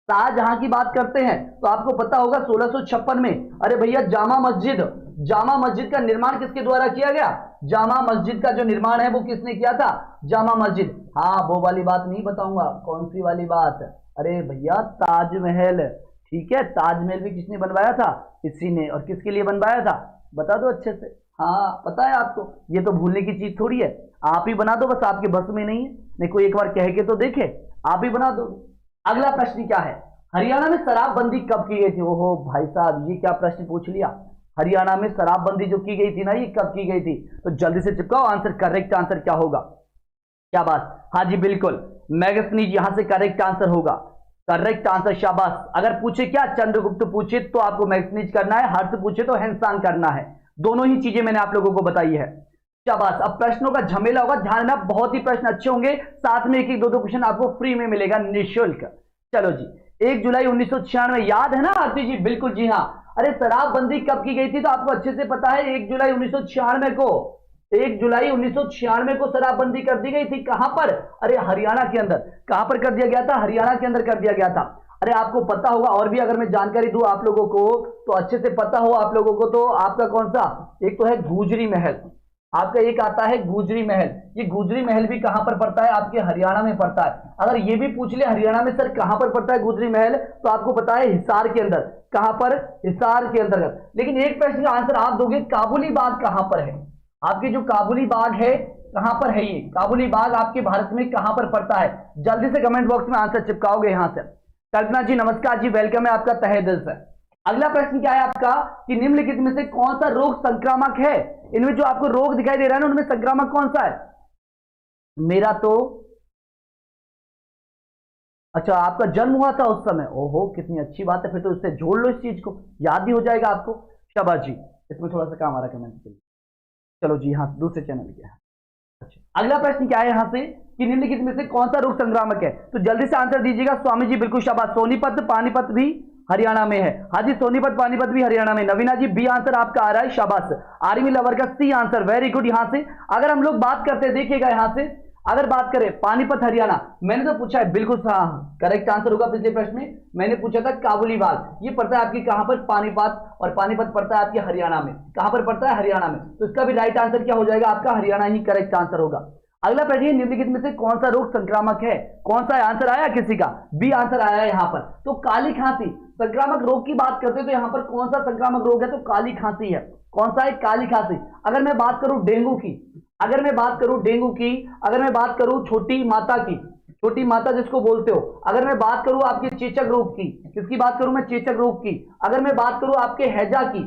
शाहजहां की बात करते हैं तो आपको पता होगा 1656 में, अरे भैया जामा मस्जिद का निर्माण किसके द्वारा किया गया, जामा मस्जिद का जो निर्माण है वो किसने किया था, जामा मस्जिद। हाँ, वो वाली बात नहीं बताऊंगा, कौन सी वाली बात, अरे भैया ताजमहल, ठीक है, ताजमहल भी किसने बनवाया था, इसी ने। और किसके लिए बनवाया था, बता दो अच्छे से। हाँ पता है आपको, ये तो भूलने की चीज थोड़ी है, आप ही बना दो, बस आपके बस में नहीं है, नहीं कोई एक बार कह के तो देखे, आप ही बना दो। अगला प्रश्न क्या है, हरियाणा में शराबबंदी कब की गई थी। ओहो भाई साहब, ये क्या प्रश्न पूछ लिया, हरियाणा में शराबबंदी जो की गई थी ना, ये कब की गई थी। तो जल्दी से चिपकाओ आंसर, करेक्ट आंसर क्या होगा, क्या बात, हाँ जी बिल्कुल, मेगस्थनीज यहां से करेक्ट आंसर होगा, करेक्ट आंसर, शाबाश। अगर पूछे क्या, चंद्रगुप्त पूछे तो आपको मेगस्थनीज करना है, हर्ष पूछे तो हिंसान करना है, दोनों ही चीजें मैंने आप लोगों को बताई है, शाबाश। अब प्रश्नों का झमेला होगा, ध्यान देना, बहुत ही प्रश्न अच्छे होंगे, साथ में एक एक दो क्वेश्चन आपको फ्री में मिलेगा, निःशुल्क। चलो जी, 1 जुलाई 1996, याद है ना आरती जी, बिल्कुल जी हाँ। अरे शराबबंदी कब की गई थी तो आपको अच्छे से पता है, 1 जुलाई 1996 को, 1 जुलाई 1996 को शराबबंदी कर दी गई थी। कहां पर, अरे हरियाणा के अंदर। कहां पर कर दिया गया था, हरियाणा के अंदर कर दिया गया था। अरे आपको पता होगा, और भी अगर मैं जानकारी दूं आप लोगों को तो अच्छे से पता हो आप लोगों को, तो आपका कौन सा, एक तो है गुजरी महल, आपका एक आता है गुजरी महल। ये गुजरी महल भी कहां पर पड़ता है, आपके हरियाणा में पड़ता है। अगर ये भी पूछ ले हरियाणा में सर कहां पर पड़ता है गुजरी महल, तो आपको पता है हिसार के अंदर। कहां पर, हिसार के अंतर्गत। लेकिन एक प्रश्न का आंसर आप दोगे, काबुली बाग कहां पर है, आपके जो काबुली बाग है कहां पर है, ये काबुली बाग आपके भारत में कहां पर पड़ता है, जल्दी से कमेंट बॉक्स में आंसर चिपकाओगे यहां से। कल्पना जी नमस्कार जी, वेलकम है आपका तहे दिल से। अगला प्रश्न क्या है आपका, कि निम्नलिखित में से कौन सा रोग संक्रामक है, इनमें जो आपको रोग दिखाई दे रहा है ना, उनमें संक्रामक कौन सा है, मेरा तो, अच्छा आपका जन्म हुआ था उस समय, ओहो कितनी अच्छी बात है, फिर तो इससे जोड़ लो, इस चीज को याद ही हो जाएगा आपको, शाबाश जी। इसमें थोड़ा सा काम आ रहा है कमेंट के लिए, चलो जी हाँ, दूसरे चैनल के। अच्छा, अगला प्रश्न क्या है यहां से, कि निम्नलिखित में से कौन सा रोग संक्रामक है, तो जल्दी से आंसर दीजिएगा। स्वामी जी बिल्कुल शाबाश, सोनीपत पानीपत भी हरियाणा में है, हाँ जी सोनीपत पानीपत भी हरियाणा में। नवीना जी बी आंसर आपका आ रहा है, शाबाश। आर्मी लवर का सी आंसर, वेरी गुड। यहां से अगर हम लोग बात करते हैं, देखिएगा यहां से अगर बात करें पानीपत हरियाणा, मैंने तो पूछा है, बिल्कुल करेक्ट आंसर होगा। पिछले प्रश्न में मैंने पूछा था काबुली बाग, ये पड़ता है आपकी कहां पर, पानीपत, और पानीपत पड़ता है आपके हरियाणा में। कहां पर पड़ता है, हरियाणा में। तो इसका भी राइट आंसर क्या हो जाएगा आपका, हरियाणा ही करेक्ट आंसर होगा। अगला प्रश्न, निम्नलिखित में से कौन सा रोग संक्रामक है, कौन सा आंसर आया किसी का, बी आंसर आया है यहां पर। तो काली खांसी, संक्रामक रोग की बात करते हैं तो यहां पर कौन सा संक्रामक रोग है, तो काली खांसी है। कौन सा है, काली खांसी। अगर मैं बात करूं डेंगू की, अगर मैं बात करूं डेंगू की, अगर मैं बात करूं छोटी माता की, छोटी माता जिसको बोलते हो, अगर मैं बात करूं आपके चेचक रोग की, किसकी बात करूं मैं, चेचक रोग की। अगर मैं बात करूं आपके हैजा की,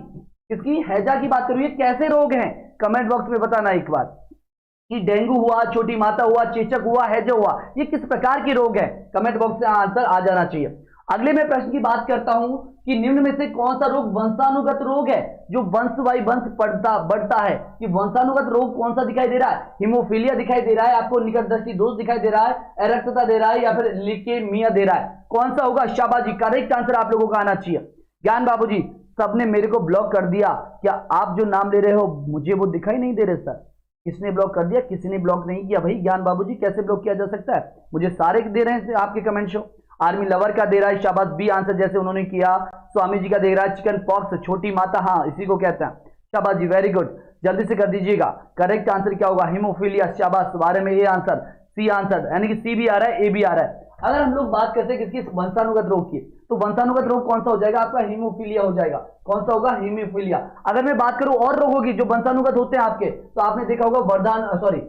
किसकी, हैजा की बात करूं। ये कैसे रोग हैं, कमेंट बॉक्स में बताना एक बार, कि डेंगू हुआ, छोटी माता हुआ, चेचक हुआ, हैजा हुआ, ये किस प्रकार की रोग है, कमेंट बॉक्स में आंसर आ जाना चाहिए। अगले मैं प्रश्न की बात करता हूं, कि निम्न में से कौन सा रोग वंशानुगत रोग है, जो वंश बाई वंश बढ़ता है। कि वंशानुगत रोग कौन सा दिखाई दे रहा है, हीमोफीलिया दिखाई दे रहा है आपको, निकट दृष्टि दोष दिखाई दे रहा है, अरक्तता दे रहा है, या फिर लीकेमिया दे रहा है, कौन सा होगा, शाबाश जी, करेक्ट आंसर आप लोगों का आना चाहिए। ज्ञान बाबू जी, सबने मेरे को ब्लॉक कर दिया, क्या आप जो नाम ले रहे हो मुझे वो दिखाई नहीं दे रहे सर, किसने ब्लॉक कर दिया, किसी ने ब्लॉक नहीं किया भाई। ज्ञान बाबू जी कैसे ब्लॉक किया जा सकता है, मुझे सारे दे रहे हैं आपके कमेंट शो। आर्मी लवर का दे रहा है, शाबाश बी आंसर जैसे उन्होंने किया। स्वामी जी का दे रहा है चिकन पॉक्स, छोटी माता, हाँ इसी को कहते हैं, शाबाश जी वेरी गुड, जल्दी से कर दीजिएगा। करेक्ट आंसर क्या होगा, हीमोफीलिया, शाबाश, बारे में ए आंसर, सी आंसर, यानी कि सी भी आ रहा है ए भी आ रहा है। अगर हम लोग बात करते हैं किसकी, वंशानुगत रोग की, तो वंशानुगत रोग कौन सा हो जाएगा आपका, हीमोफीलिया हो जाएगा। कौन सा होगा, हीमोफीलिया। अगर मैं बात करूं और रोगों की जो वंशानुगत होते हैं आपके, तो आपने देखा होगा वरदान, सॉरी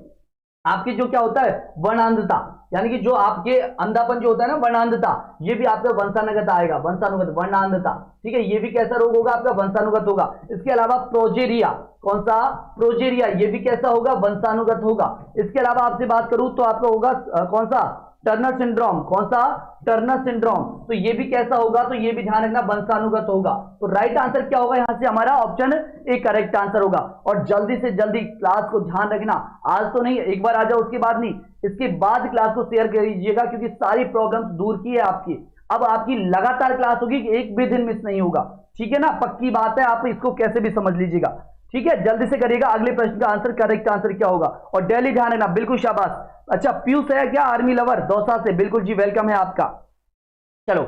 आपकी जो क्या होता है वर्णांधता, यानी कि जो आपके अंधापन जो होता है ना वर्णांधता, ये भी आपका वंशानुगत आएगा, वंशानुगत वर्णांधता, ठीक है, ये भी कैसा रोग होगा आपका, वंशानुगत होगा। इसके अलावा प्रोजेरिया, कौन सा, प्रोजेरिया, ये भी कैसा होगा, वंशानुगत होगा। इसके अलावा आपसे बात करूं तो आपका होगा कौन सा, टर्नर सिंड्रोम, कौन सा, टर्नर सिंड्रोम, तो ये भी कैसा होगा, तो ये भी ध्यान रखना वंशानुगत होगा। तो राइट आंसर क्या होगा यहां से हमारा, ऑप्शन ए करेक्ट आंसर होगा। और जल्दी से जल्दी क्लास को ध्यान रखना, आज तो नहीं, एक बार आ जाओ उसके बाद नहीं, इसके बाद क्लास को शेयर कर दीजिएगा, क्योंकि सारी प्रॉब्लम्स दूर की है आपकी। अब आपकी लगातार क्लास होगी, एक भी दिन मिस नहीं होगा, ठीक है ना, पक्की बात है, आप इसको कैसे भी समझ लीजिएगा, ठीक है, जल्दी से करिएगा। अगले प्रश्न का आंसर, करेक्ट आंसर क्या होगा, और डेली ध्यान रखना, बिल्कुल शाबाश। अच्छा पीयूष है क्या, आर्मी लवर दौसा से, बिल्कुल जी वेलकम है आपका। चलो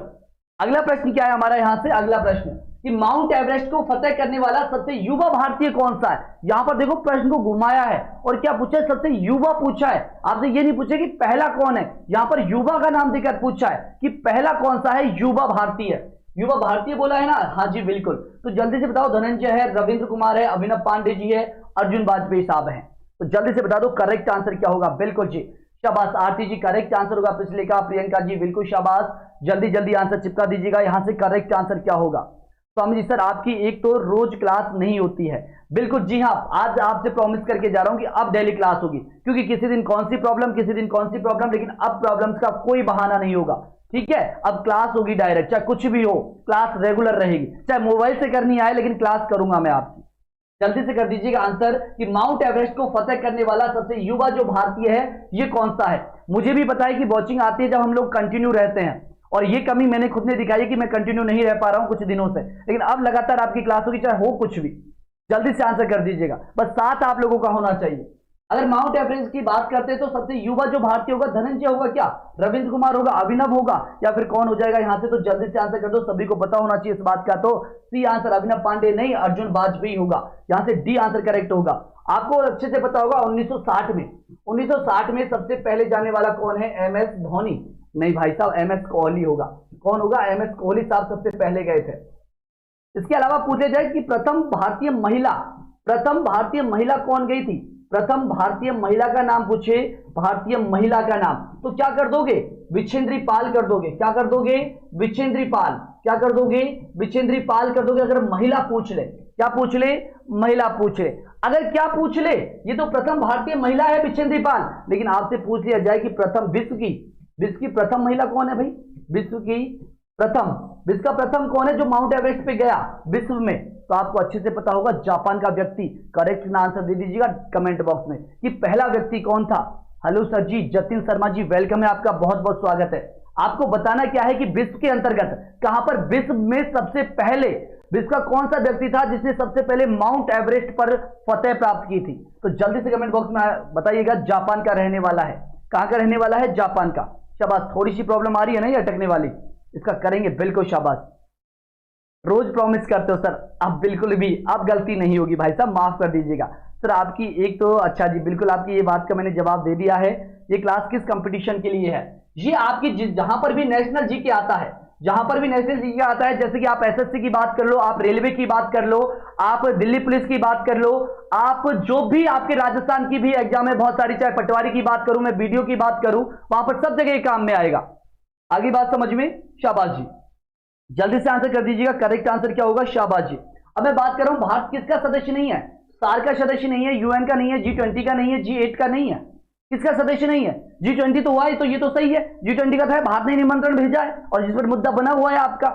अगला प्रश्न क्या है हमारा यहां से, अगला प्रश्न कि माउंट एवरेस्ट को फतेह करने वाला सबसे युवा भारतीय कौन सा है। यहां पर देखो प्रश्न को घुमाया है और क्या पूछा है, सबसे युवा पूछा है, आपसे ये नहीं पूछे कि पहला कौन है, यहां पर युवा का नाम देकर पूछा है कि पहला कौन सा है युवा भारतीय, युवा भारतीय बोला है ना, हाँ जी बिल्कुल। तो जल्दी से बताओ, धनंजय है, रविंद्र कुमार है, अभिनव पांडे जी है, अर्जुन वाजपेयी साहब हैं, तो जल्दी से बता दो करेक्ट आंसर क्या होगा। बिल्कुल जी शाबाश, आरती जी करेक्ट आंसर होगा, पिछले का प्रियंका जी बिल्कुल शाबाश, जल्दी जल्दी आंसर चिपका दीजिएगा, यहां से करेक्ट आंसर क्या होगा। स्वामी जी सर आपकी एक तो रोज क्लास नहीं होती है, बिल्कुल जी हाँ, आज आपसे प्रॉमिस करके जा रहा हूं कि अब डेली क्लास होगी, क्योंकि किसी दिन कौन सी प्रॉब्लम, किसी दिन कौन सी प्रॉब्लम, लेकिन अब प्रॉब्लम्स का कोई बहाना नहीं होगा, ठीक है, अब क्लास होगी डायरेक्ट, चाहे कुछ भी हो क्लास रेगुलर रहेगी, चाहे मोबाइल से करनी आए लेकिन क्लास करूंगा मैं आपकी। जल्दी से कर दीजिएगा आंसर कि माउंट एवरेस्ट को फतेह करने वाला सबसे युवा जो भारतीय है ये कौन सा है। मुझे भी पता है कि वॉचिंग आती है जब हम लोग कंटिन्यू रहते हैं, और ये कमी मैंने खुद ने दिखाई है कि मैं कंटिन्यू नहीं रह पा रहा हूं कुछ दिनों से, लेकिन अब लगातार आपकी क्लास होगी चाहे हो कुछ भी। जल्दी से आंसर कर दीजिएगा, बस साथ आप लोगों का होना चाहिए। अगर माउंट एवरेस्ट की बात करते हैं तो सबसे युवा जो भारतीय होगा धनंजय होगा क्या, रविंद्र कुमार होगा, अभिनव होगा, या फिर कौन हो जाएगा यहां से, तो जल्दी से आंसर कर दो, सभी को पता होना चाहिए इस बात का। तो सी आंसर, अभिनव पांडे नहीं, अर्जुन वाजपेयी होगा, यहां से डी आंसर करेक्ट होगा। आपको अच्छे से पता होगा 1960 में सबसे पहले जाने वाला कौन है, एम एस धोनी नहीं भाई साहब, एम एस कोहली होगा। कौन होगा, एम एस कोहली साहब सबसे पहले गए थे। इसके अलावा पूछा जाए कि प्रथम भारतीय महिला कौन गई थी, प्रथम भारतीय महिला का नाम पूछे, भारतीय महिला का नाम, तो क्या कर दोगे, विछेंद्री पाल कर दोगे, क्या कर दोगे, विछेंद्री पाल, क्या कर दोगे, विछेंद्री पाल कर दोगे। अगर महिला पूछ ले, क्या पूछ ले, महिला पूछ ले, अगर क्या पूछ ले, ये तो प्रथम भारतीय महिला है विछेंद्री पाल, लेकिन आपसे पूछ लिया जाए कि प्रथम विश्व की प्रथम महिला कौन है भाई, विश्व का प्रथम कौन है जो माउंट एवरेस्ट पे गया विश्व में, तो आपको अच्छे से पता होगा जापान का व्यक्ति। करेक्ट ना आंसर दे दीजिएगा कमेंट बॉक्स में कि पहला व्यक्ति कौन था। हेलो सर जी, जतिन शर्मा जी वेलकम है, आपका बहुत बहुत स्वागत है। आपको बताना क्या है कि विश्व के अंतर्गत कहां पर, विश्व में सबसे पहले विश्व का कौन सा व्यक्ति था जिसने सबसे पहले माउंट एवरेस्ट पर फतेह प्राप्त की थी, तो जल्दी से कमेंट बॉक्स में बताइएगा। जापान का रहने वाला है, कहां का रहने वाला है, जापान का। शाबाश, थोड़ी सी प्रॉब्लम आ रही है ना ये अटकने वाली, इसका करेंगे बिल्कुल शाबाश। रोज प्रॉमिस करते हो सर, अब बिल्कुल भी अब गलती नहीं होगी भाई साहब, माफ कर दीजिएगा सर। आपकी एक तो अच्छा जी बिल्कुल, आपकी ये बात का मैंने जवाब दे दिया है। ये क्लास किस कंपटीशन के लिए है, ये आपकी जहां पर भी नेशनल जीके आता है, जहां पर भी नेशनल जीके आता है, जैसे कि आप एसएससी की बात कर लो, आप रेलवे की बात कर लो, आप दिल्ली पुलिस की बात कर लो, आप जो भी आपके राजस्थान की भी एग्जाम है बहुत सारी, चाहे पटवारी की बात करूं, मैं वीडियो की बात करूं, वहां पर सब जगह काम में आएगा। आगे बात समझ में, शाबाश जी, जल्दी से आंसर कर दीजिएगा। करेक्ट आंसर क्या होगा, शाबाश जी। अब मैं बात कर रहा हूं भारत किसका सदस्य नहीं है, सार्क का सदस्य नहीं है, यूएन का नहीं है, G20 का नहीं है, G8 का नहीं है, किसका सदस्य नहीं है, G20 तो हुआ है, तो ये तो सही है, G20 का था, भारत ने निमंत्रण भेजा है और जिस पर मुद्दा बना हुआ है आपका,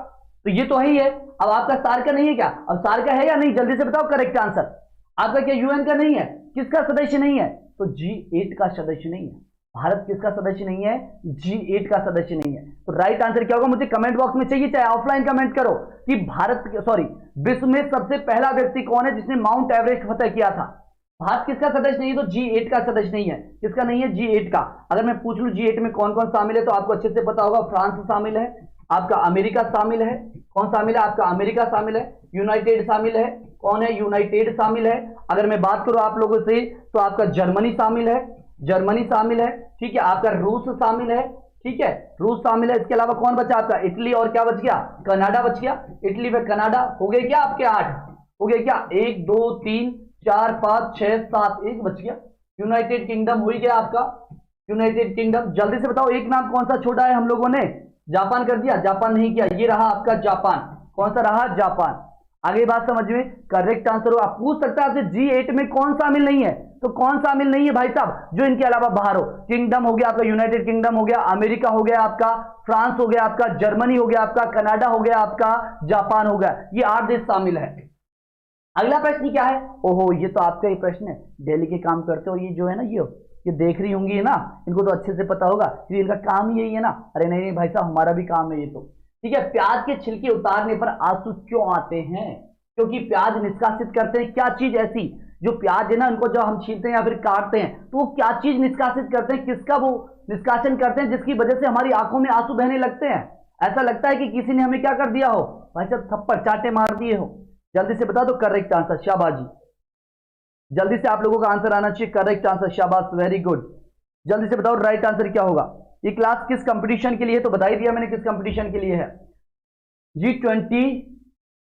तो ये तो है ही है। अब आपका सार्क का नहीं है क्या, अब सार्क का है या नहीं, जल्दी से बताओ करेक्ट आंसर। आपका क्या यूएन का नहीं है, किसका सदस्य नहीं है, तो G8 का सदस्य नहीं है। भारत किसका सदस्य नहीं है, G8 का सदस्य नहीं है। तो राइट आंसर क्या होगा, मुझे कमेंट बॉक्स में चाहिए, चाहे ऑफलाइन कमेंट करो कि विश्व में सबसे पहला व्यक्ति कौन है जिसने माउंट एवरेस्ट फतेह किया था। भारत किसका सदस्य नहीं है? तो G8 का सदस्य नहीं है। किसका नहीं है? G8 का। अगर मैं पूछ लूं G8 में कौन कौन शामिल है तो आपको अच्छे से पता होगा। फ्रांस शामिल है, आपका अमेरिका शामिल है। कौन शामिल है? आपका अमेरिका शामिल है, यूनाइटेड शामिल है। कौन है? यूनाइटेड शामिल है। अगर मैं बात करूं आप लोगों से तो आपका जर्मनी शामिल है, जर्मनी शामिल है, ठीक है। आपका रूस शामिल है, ठीक है, रूस शामिल है। इसके अलावा कौन बचा? आपका इटली, और क्या बच गया? कनाडा बच गया। इटली व कनाडा हो गए क्या आपके? 8 हो गए क्या? 1 2 3 4 5 6 7, एक बच गया। यूनाइटेड किंगडम हो ही गया आपका, यूनाइटेड किंगडम। जल्दी से बताओ एक नाम कौन सा छोड़ा है हम लोगों ने? जापान कर दिया? जापान नहीं किया, ये रहा आपका जापान। कौन सा रहा? जापान। आगे बात समझ में, करेक्ट आंसर हो। आप पूछ सकते हैं आपसे G8 में कौन शामिल नहीं है, तो कौन शामिल नहीं है भाई साहब? जो इनके अलावा बाहर हो। किंगडम हो गया आपका, यूनाइटेड किंगडम हो गया, अमेरिका हो गया आपका, फ्रांस हो गया आपका, जर्मनी हो गया आपका, कनाडा हो गया आपका, जापान हो गया। ये 8 देश शामिल है। अगला प्रश्न क्या है? ओहो, ये तो आपका ही प्रश्न है। दिल्ली के काम करते हो, ये जो है ना, ये देख रही होंगी ना, इनको तो अच्छे से पता होगा कि इनका काम ही यही है ना। अरे नहीं नहीं भाई साहब, हमारा भी काम है ये तो, ठीक है। प्याज के छिलके उतारने पर आंसू क्यों आते हैं? क्योंकि प्याज निष्कासित करते हैं क्या चीज ऐसी, जो प्याज है ना, उनको जब हम छीलते हैं या फिर काटते हैं तो वो क्या चीज निष्कासित करते हैं, किसका वो निष्कासन करते हैं, जिसकी वजह से हमारी आंखों में आंसू बहने लगते हैं। ऐसा लगता है कि किसी ने हमें क्या कर दिया हो भाई साहब, थप्पड़ चाटे मार दिए हो। जल्दी से बता दो करेक्ट आंसर, शाबाश जी। जल्दी से आप लोगों का आंसर आना चाहिए, करेक्ट आंसर, शाबाश, वेरी गुड। जल्दी से बताओ राइट आंसर क्या होगा। ये क्लास किस कंपटीशन के लिए? तो बता ही दिया मैंने किस कंपटीशन के लिए है।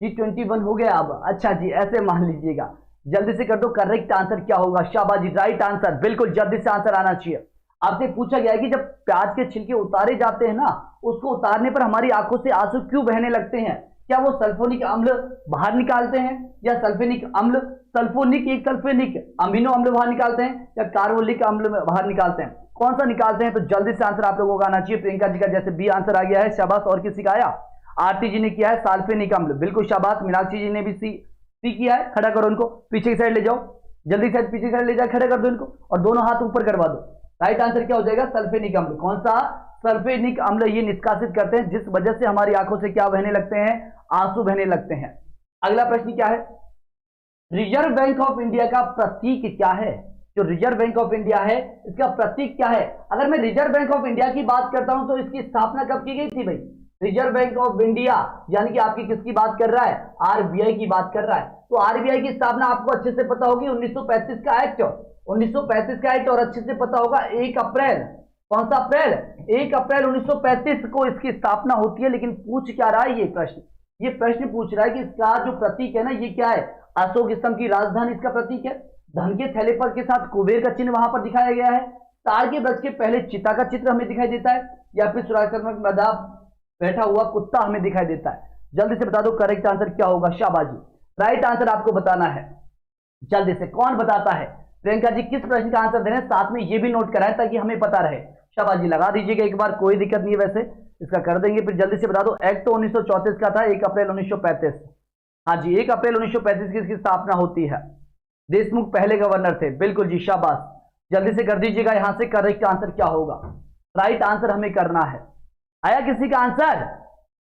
G21 हो गया अब। अच्छा जी, ऐसे मान लीजिएगा। जल्दी से कर दो करेक्ट आंसर क्या होगा। शाबाश जी, राइट आंसर, बिल्कुल जल्दी से आंसर आना चाहिए। आपसे पूछा गया है कि जब प्याज के छिलके उतारे जाते हैं ना, उसको उतारने पर हमारी आंखों से आंसू क्यों बहने लगते हैं? क्या वो सल्फोनिक अम्ल बाहर निकालते हैं, या सल्फेनिक अम्ल, सल्फोनिक एक सल्फेनिक अमीनो अम्ल बाहर निकालते हैं, या कार्बोलिक अम्ल बाहर निकालते हैं? कौन सा निकालते हैं? तो जल्दी से आंसर आप लोगों का आना चाहिए। प्रियंका जी का जैसे बी आंसर आ गया है, शाबाश। और किसी का आया? आरती जी ने किया है सल्फेनिक अम्ल, बिल्कुल शाबाश। मीनाक्षी जी ने भी सी किया है। खड़ा करो उनको, पीछे की साइड ले जाओ, जल्दी से पीछे की साइड ले जाओ, खड़े कर दो इनको, और दोनों हाथ ऊपर करवा दो। राइट आंसर क्या हो जाएगा? सल्फेनिक अम्ल। कौन सा? सल्फेनिक अम्ल ये निष्कासित करते हैं, जिस वजह से हमारी आंखों से क्या बहने लगते हैं? आंसू बहने लगते हैं। अगला प्रश्न क्या है? रिजर्व बैंक ऑफ इंडिया का प्रतीक क्या है? जो रिजर्व बैंक ऑफ इंडिया है, इसका प्रतीक क्या है? अगर मैं रिजर्व बैंक ऑफ इंडिया की बात करता हूं तो इसकी स्थापना कब की गई थी भाई? रिजर्व बैंक ऑफ इंडिया यानी कि आपकी किसकी बात कर रहा है? आरबीआई की बात कर रहा है। तो आरबीआई की स्थापना आपको अच्छे से पता होगी, 1935 का एक्ट, 1935 का एक्ट, और अच्छे से पता होगा 1 अप्रैल, कौन सा अप्रैल? 1 अप्रैल 1935 को इसकी स्थापना होती है। लेकिन पूछ क्या रहा है ये प्रश्न? ये प्रश्न पूछ रहा है कि इसका जो प्रतीक है ना, ये क्या है? अशोक स्तंभ की राजधानी इसका प्रतीक है। धन के थैले पर के साथ कुबेर का चिन्ह वहां पर दिखाया गया है। ताड़ के वृक्ष के पहले चिता का चित्र हमें दिखाई देता है, या फिर सुरासमक मदा बैठा हुआ कुत्ता हमें दिखाई देता है। जल्दी से बता दो करेक्ट आंसर क्या होगा। शाबाश जी, राइट आंसर आपको बताना है। जल्दी से कौन बताता है? प्रियंका जी किस प्रश्न का आंसर दे रहे हैं, साथ में ये भी नोट कराएं ताकि हमें पता रहे। शाबाश जी, लगा दीजिएगा एक बार, कोई दिक्कत नहीं है, वैसे इसका कर देंगे। फिर जल्दी से बता दो, एक्ट तो 1934 का था, 1 अप्रैल 1935। हाँ जी, 1 अप्रैल 1935 की इसकी स्थापना होती है। देशमुख पहले गवर्नर थे, बिल्कुल जी, शाबाश। जल्दी से कर दीजिएगा यहां से करेक्ट आंसर क्या होगा। राइट आंसर हमें करना है। आया किसी का आंसर?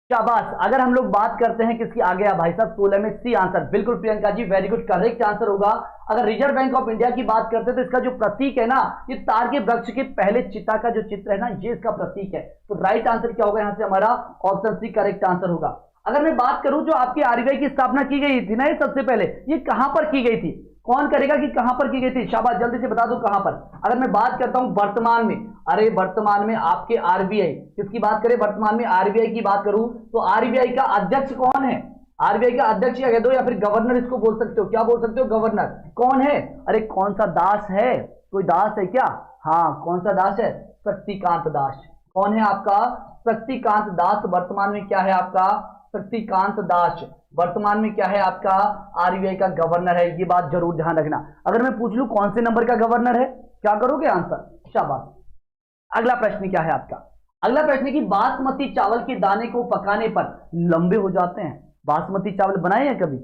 शाबाश। अगर हम लोग बात करते हैं किसकी, आ गया भाई साहब 16 में सी आंसर, बिल्कुल Priyanka ji, very good, correct answer होगा। अगर रिजर्व बैंक ऑफ इंडिया की बात करते हैं तो इसका जो प्रतीक है ना, ये ताड़ के वृक्ष के पहले चिता का जो चित्र है ना, ये इसका प्रतीक है। तो राइट आंसर क्या होगा यहां से? हमारा ऑप्शन सी करेक्ट आंसर होगा। अगर मैं बात करूं जो आपकी आरबीआई की स्थापना की गई थी ना, ये सबसे पहले ये कहां पर की गई थी? कौन करेगा कि कहां पर की गई थी? शाबाश, जल्दी से बता दो कहां पर। अगर मैं बात करता हूं वर्तमान में, अरे वर्तमान में आपके आरबीआई, किसकी बात करें? वर्तमान में आरबीआई की बात करूं तो आरबीआई का अध्यक्ष कौन है? आरबीआई का अध्यक्ष या कह दो, या फिर गवर्नर इसको बोल सकते हो। क्या बोल सकते हो? गवर्नर। कौन है? अरे कौन सा दास है? कोई दास है क्या? हाँ, कौन सा दास है? शक्तिकांत दास। कौन है आपका? शक्तिकांत दास वर्तमान में क्या है आपका? शक्तिकांत दास वर्तमान में क्या है आपका? आरबीआई का गवर्नर है। ये बात जरूर ध्यान रखना। अगर मैं पूछ लूं कौन से नंबर का गवर्नर है, क्या करोगे आंसर? शाबाश। अगला प्रश्न क्या है आपका? अगला प्रश्न है कि बासमती चावल के दाने को पकाने पर लंबे हो जाते हैं। बासमती चावल बनाए हैं कभी?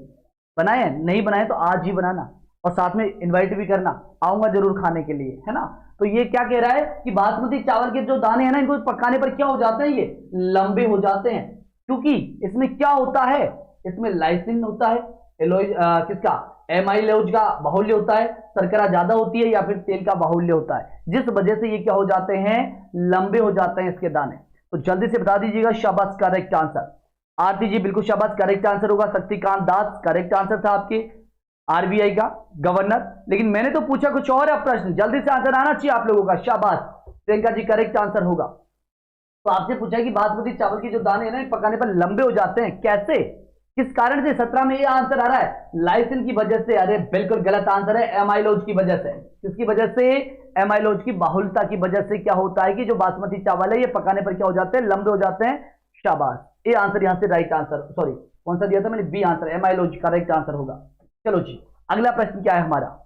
बनाए हैं? नहीं बनाए तो आज ही बनाना, और साथ में इनवाइट भी करना, आऊंगा जरूर खाने के लिए, है ना। तो ये क्या कह रहा है कि बासमती चावल के जो दाने हैं ना, इनको पकाने पर क्या हो जाते हैं? ये लंबे हो जाते हैं। क्योंकि इसमें क्या होता है? इसमें लाइसिन होता है, किसका? एमाइलोज का बाहुल्य होता है, शर्करा ज्यादा होती है, या फिर तेल का बाहुल्य होता है, जिस वजह से ये क्या हो जाते हैं, लंबे हो जाते हैं इसके दाने। तो जल्दी से बता दीजिएगा। शाबाश, करेक्ट आंसर। आरती जी बिल्कुल शाबाश, करेक्ट आंसर होगा। शक्तिकांत दास, करेक्ट आंसर था आपके, आरबीआई का गवर्नर। लेकिन मैंने तो पूछा कुछ और है प्रश्न, जल्दी से आंसर आना चाहिए आप लोगों का। शाबाश प्रियंका जी, करेक्ट आंसर होगा। तो आपसे पूछा कि बासमती चावल के जो दाने हैं ना, पकाने पर लंबे हो जाते हैं, कैसे, किस कारण से? 17 में ये आंसर आ रहा है, लाइसिन की वजह से। अरे बिल्कुल गलत आंसर है, एमाइलोज की वजह से। किसकी वजह से? एमाइलोज की बाहुलता की वजह से क्या होता है कि जो बासमती चावल है ये पकाने पर क्या हो जाते हैं, लंबे हो जाते हैं। शाबाश, ये आंसर यहां से राइट आंसर, सॉरी कौन सा दिया था मैंने, B answer, amylose correct answer होगा। चलो जी, अगला प्रश्न क्या है हमारा?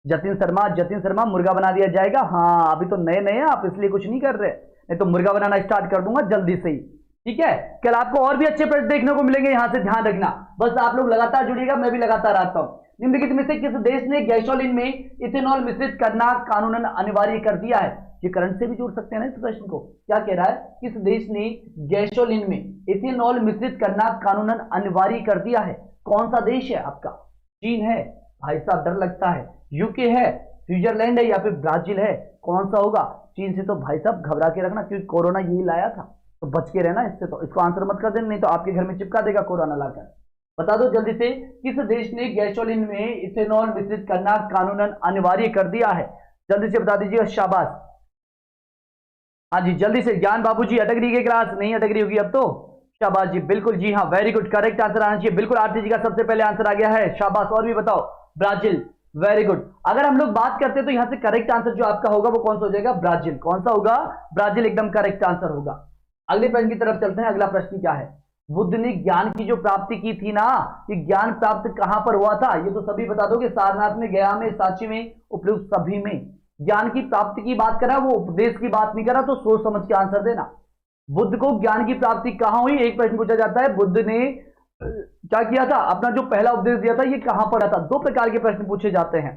जतिन शर्मा, जतिन शर्मा मुर्गा बना दिया जाएगा? हाँ, अभी तो नए नए हैं आप, इसलिए कुछ नहीं कर रहे, नहीं तो मुर्गा बनाना स्टार्ट कर दूंगा जल्दी से ही। ठीक है, कल आपको और भी अच्छे प्रश्न देखने को मिलेंगे, यहां से ध्यान रखना। बस आप लोग लगातार जुड़िएगा, मैं भी लगातार आता हूं। निम्नलिखित में से किस देश ने गैसोलीन में इथेनॉल मिश्रित करना कानूनन अनिवार्य कर दिया है? ये करंट से भी जोड़ सकते हैं ना इस प्रश्न को। क्या कह रहा है, किस देश ने गैसोलीन में इथेनॉल मिश्रित करना कानूनन अनिवार्य कर दिया है? कौन सा देश है आपका? चीन है भाई साहब, डर लगता है। यूके है, स्विट्जरलैंड है, या फिर ब्राजील है? कौन सा होगा? चीन से तो भाई साहब घबरा के रखना, क्योंकि कोरोना यही लाया था, तो बच के रहना इससे। तो इसको आंसर मत कर देना, नहीं तो आपके घर में चिपका देगा कोरोना लाकर। बता दो जल्दी से, किस देश ने गैसोलीन में इथेनॉल मिश्रित करना कानूनन अनिवार्य कर दिया है? जल्दी से बता दीजिएगा। शाबाश, हाँ जी जल्दी से। ज्ञान बाबू जी, अटक रही है क्लास? नहीं अटक रही होगी अब तो। शाबाश जी, बिल्कुल जी हाँ, वेरी गुड, करेक्ट आंसर आना चाहिए। बिल्कुल आरती जी का सबसे पहले आंसर आ गया है, शाबाश। और भी बताओ। Brazil, very good. अगर हम लोग बात करते हैं तो यहां से करेक्ट आंसर जो आपका होगा वो कौन सा हो जाएगा? ब्राजील। कौन सा होगा? ब्राजील एकदम करेक्ट आंसर होगा। अगले प्रश्न की तरफ चलते हैं। अगला प्रश्न क्या है? बुद्ध ने ज्ञान की जो प्राप्ति की थी ना, ये ज्ञान प्राप्त कहां पर हुआ था? ये तो सभी बता दोगे, सारनाथ में, गया में, सांची में, उपयुक्त सभी में। ज्ञान की प्राप्ति की बात करा, वो उपदेश की बात नहीं करा, तो सोच समझ के आंसर देना। बुद्ध को ज्ञान की प्राप्ति कहां हुई? एक प्रश्न पूछा जाता है, बुद्ध ने क्या किया था, अपना जो पहला उपदेश दिया था ये कहां पढ़ा था? दो प्रकार के प्रश्न पूछे जाते हैं।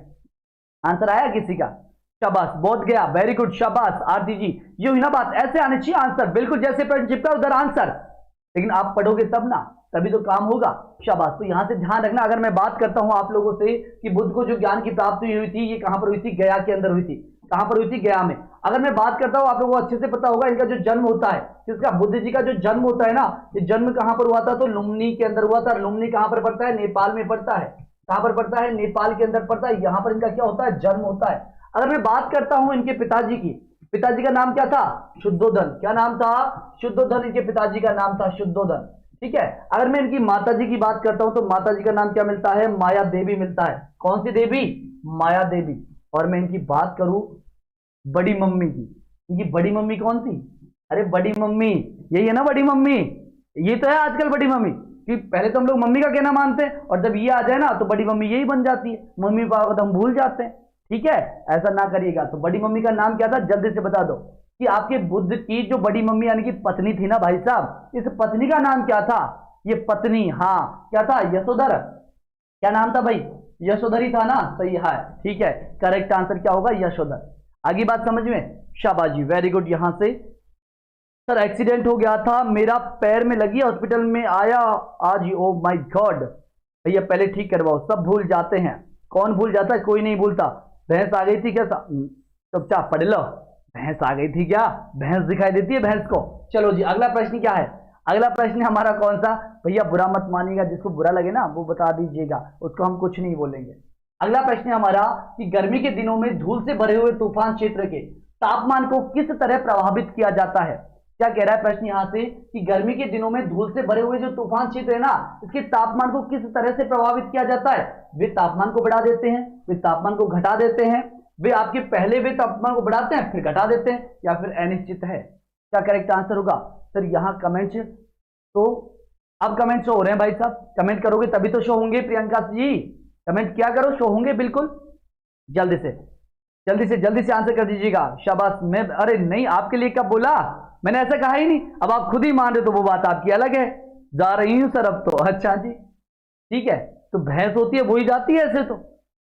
आंसर आया किसी का? शाबाश, बहुत गया, वेरी गुड, शाबाश आरती जी। ये हुई ना बात, ऐसे आने चाहिए आंसर, बिल्कुल जैसे प्रश्न चिपका उधर आंसर। लेकिन आप पढ़ोगे तब ना, तभी तो काम होगा। शाबाश। तो यहां से ध्यान रखना, अगर मैं बात करता हूं आप लोगों से कि बुद्ध को जो ज्ञान की प्राप्ति हुई थी ये कहां पर हुई थी? गया के अंदर हुई थी। कहां पर हुई थी? गया में। अगर मैं बात करता हूं, आप लोगों को अच्छे से पता होगा इनका जो जन्म होता है, इसका बुद्ध जी का जो जन्म होता है ना, ये जन्म कहां पर हुआ था? तो लुम्बिनी के अंदर हुआ था। लुम्बिनी कहां पर पड़ता है? नेपाल में पड़ता है। कहां पर पड़ता है? नेपाल के अंदर पड़ता है। यहां पर इनका क्या होता है? जन्म होता है। अगर मैं बात करता हूं इनके पिताजी की, पिताजी का नाम क्या था? शुद्धोधन। क्या नाम था? शुद्धोधन। इनके पिताजी का नाम था शुद्धोधन। ठीक है। अगर मैं इनकी माताजी की बात करता हूं तो माताजी का नाम क्या मिलता है? माया देवी मिलता है। कौन सी देवी? माया देवी। और मैं इनकी बात करूं बड़ी मम्मी की, इनकी बड़ी मम्मी कौन सी? अरे बड़ी मम्मी, यही है ना बड़ी मम्मी, ये तो है आजकल बड़ी मम्मी। कि पहले तो हम लोग मम्मी का कहना मानते हैं, और जब ये आ जाए ना तो बड़ी मम्मी यही बन जाती है, मम्मी पापा तो हम भूल जाते हैं। ठीक है, ऐसा ना करिएगा। तो बड़ी मम्मी का नाम क्या था? जल्दी से बता दो कि आपके बुद्ध की जो बड़ी मम्मी यानी कि पत्नी थी ना भाई साहब, इस पत्नी का नाम क्या था? ये पत्नी, हाँ क्या था? यशोधर। क्या नाम था भाई? यशोधरी था ना? सही है, ठीक है, करेक्ट आंसर क्या होगा? यशोधर। आगे बात समझ में? शाबाश जी, वेरी गुड। यहां से सर एक्सीडेंट हो गया था, मेरा पैर में लगी, हॉस्पिटल में आया आज। ओ माय गॉड, भैया पहले ठीक करवाओ, सब भूल जाते हैं। कौन भूल जाता है? कोई नहीं भूलता। भैंस आ गई थी क्या? चुपचाप पढ़ लो। भैंस आ गई थी क्या? भैंस दिखाई देती है भैंस को? चलो जी, अगला प्रश्न क्या है? अगला प्रश्न हमारा कौन सा? भैया बुरा मत मानिएगा, जिसको बुरा लगे ना वो बता दीजिएगा, उसको हम कुछ नहीं बोलेंगे। अगला प्रश्न हमारा कि गर्मी के दिनों में धूल से भरे हुए तूफान क्षेत्र के तापमान को किस तरह प्रभावित किया जाता है? क्या कह रहा है प्रश्न यहां से कि गर्मी के दिनों में धूल से भरे हुए जो तूफान क्षेत्र है ना, इसके तापमान को किस तरह से प्रभावित किया जाता है? वे तापमान को बढ़ा देते हैं, वे तापमान को घटा देते हैं, वे आपके पहले वे तापमान को बढ़ाते हैं फिर घटा देते हैं, या फिर अनिश्चित है? क्या करेक्ट आंसर होगा? सर यहाँ कमेंट, तो अब कमेंट शो हो रहे हैं भाई साहब, कमेंट करोगे तभी तो शो होंगे। प्रियंका जी कमेंट क्या करो, शो होंगे बिल्कुल। जल्दी से आंसर कर दीजिएगा। शाबाश। मैं अरे नहीं, आपके लिए कब बोला? मैंने ऐसा कहा ही नहीं। अब आप खुद ही मान रहे तो वो बात आपकी अलग है। जा रही हूं सर अब तो। अच्छा जी, ठीक है। तो भैंस होती है वही जाती है ऐसे तो,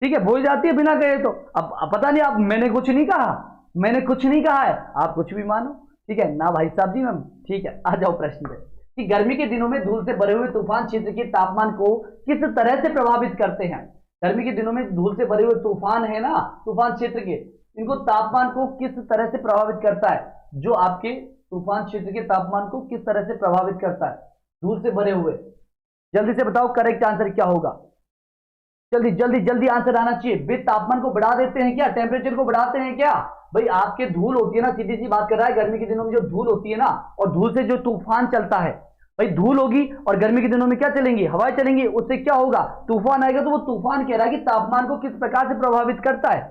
ठीक है, वही जाती है बिना कहे तो। अब पता नहीं, आप, मैंने कुछ नहीं कहा, मैंने कुछ नहीं कहा है, आप कुछ भी मानो। ठीक है ना भाई साहब जी? मैम ठीक है, आ जाओ प्रश्न पे कि गर्मी के दिनों में धूल से भरे हुए तूफान क्षेत्र के तापमान को किस तरह से प्रभावित करते हैं? गर्मी के दिनों में धूल से भरे हुए तूफान है ना, तूफान क्षेत्र के, इनको तापमान को किस तरह से प्रभावित करता है? जो आपके तूफान क्षेत्र के तापमान को किस तरह से प्रभावित करता है? धूल से भरे हुए। जल्दी से बताओ करेक्ट आंसर क्या होगा? जल्दी जल्दी जल्दी आंसर आना चाहिए। वे तापमान को बढ़ा देते हैं क्या? टेम्परेचर को बढ़ाते हैं क्या? भाई आपके धूल होती है ना, सीधी सी बात कर रहा है, गर्मी के दिनों में जो धूल होती है ना, और धूल से जो तूफान चलता है, भाई धूल होगी और गर्मी के दिनों में क्या चलेंगी? हवाएं चलेंगी। उससे क्या होगा? तूफान आएगा। तो वो तूफान कह रहा है कि तापमान को किस प्रकार से प्रभावित करता है?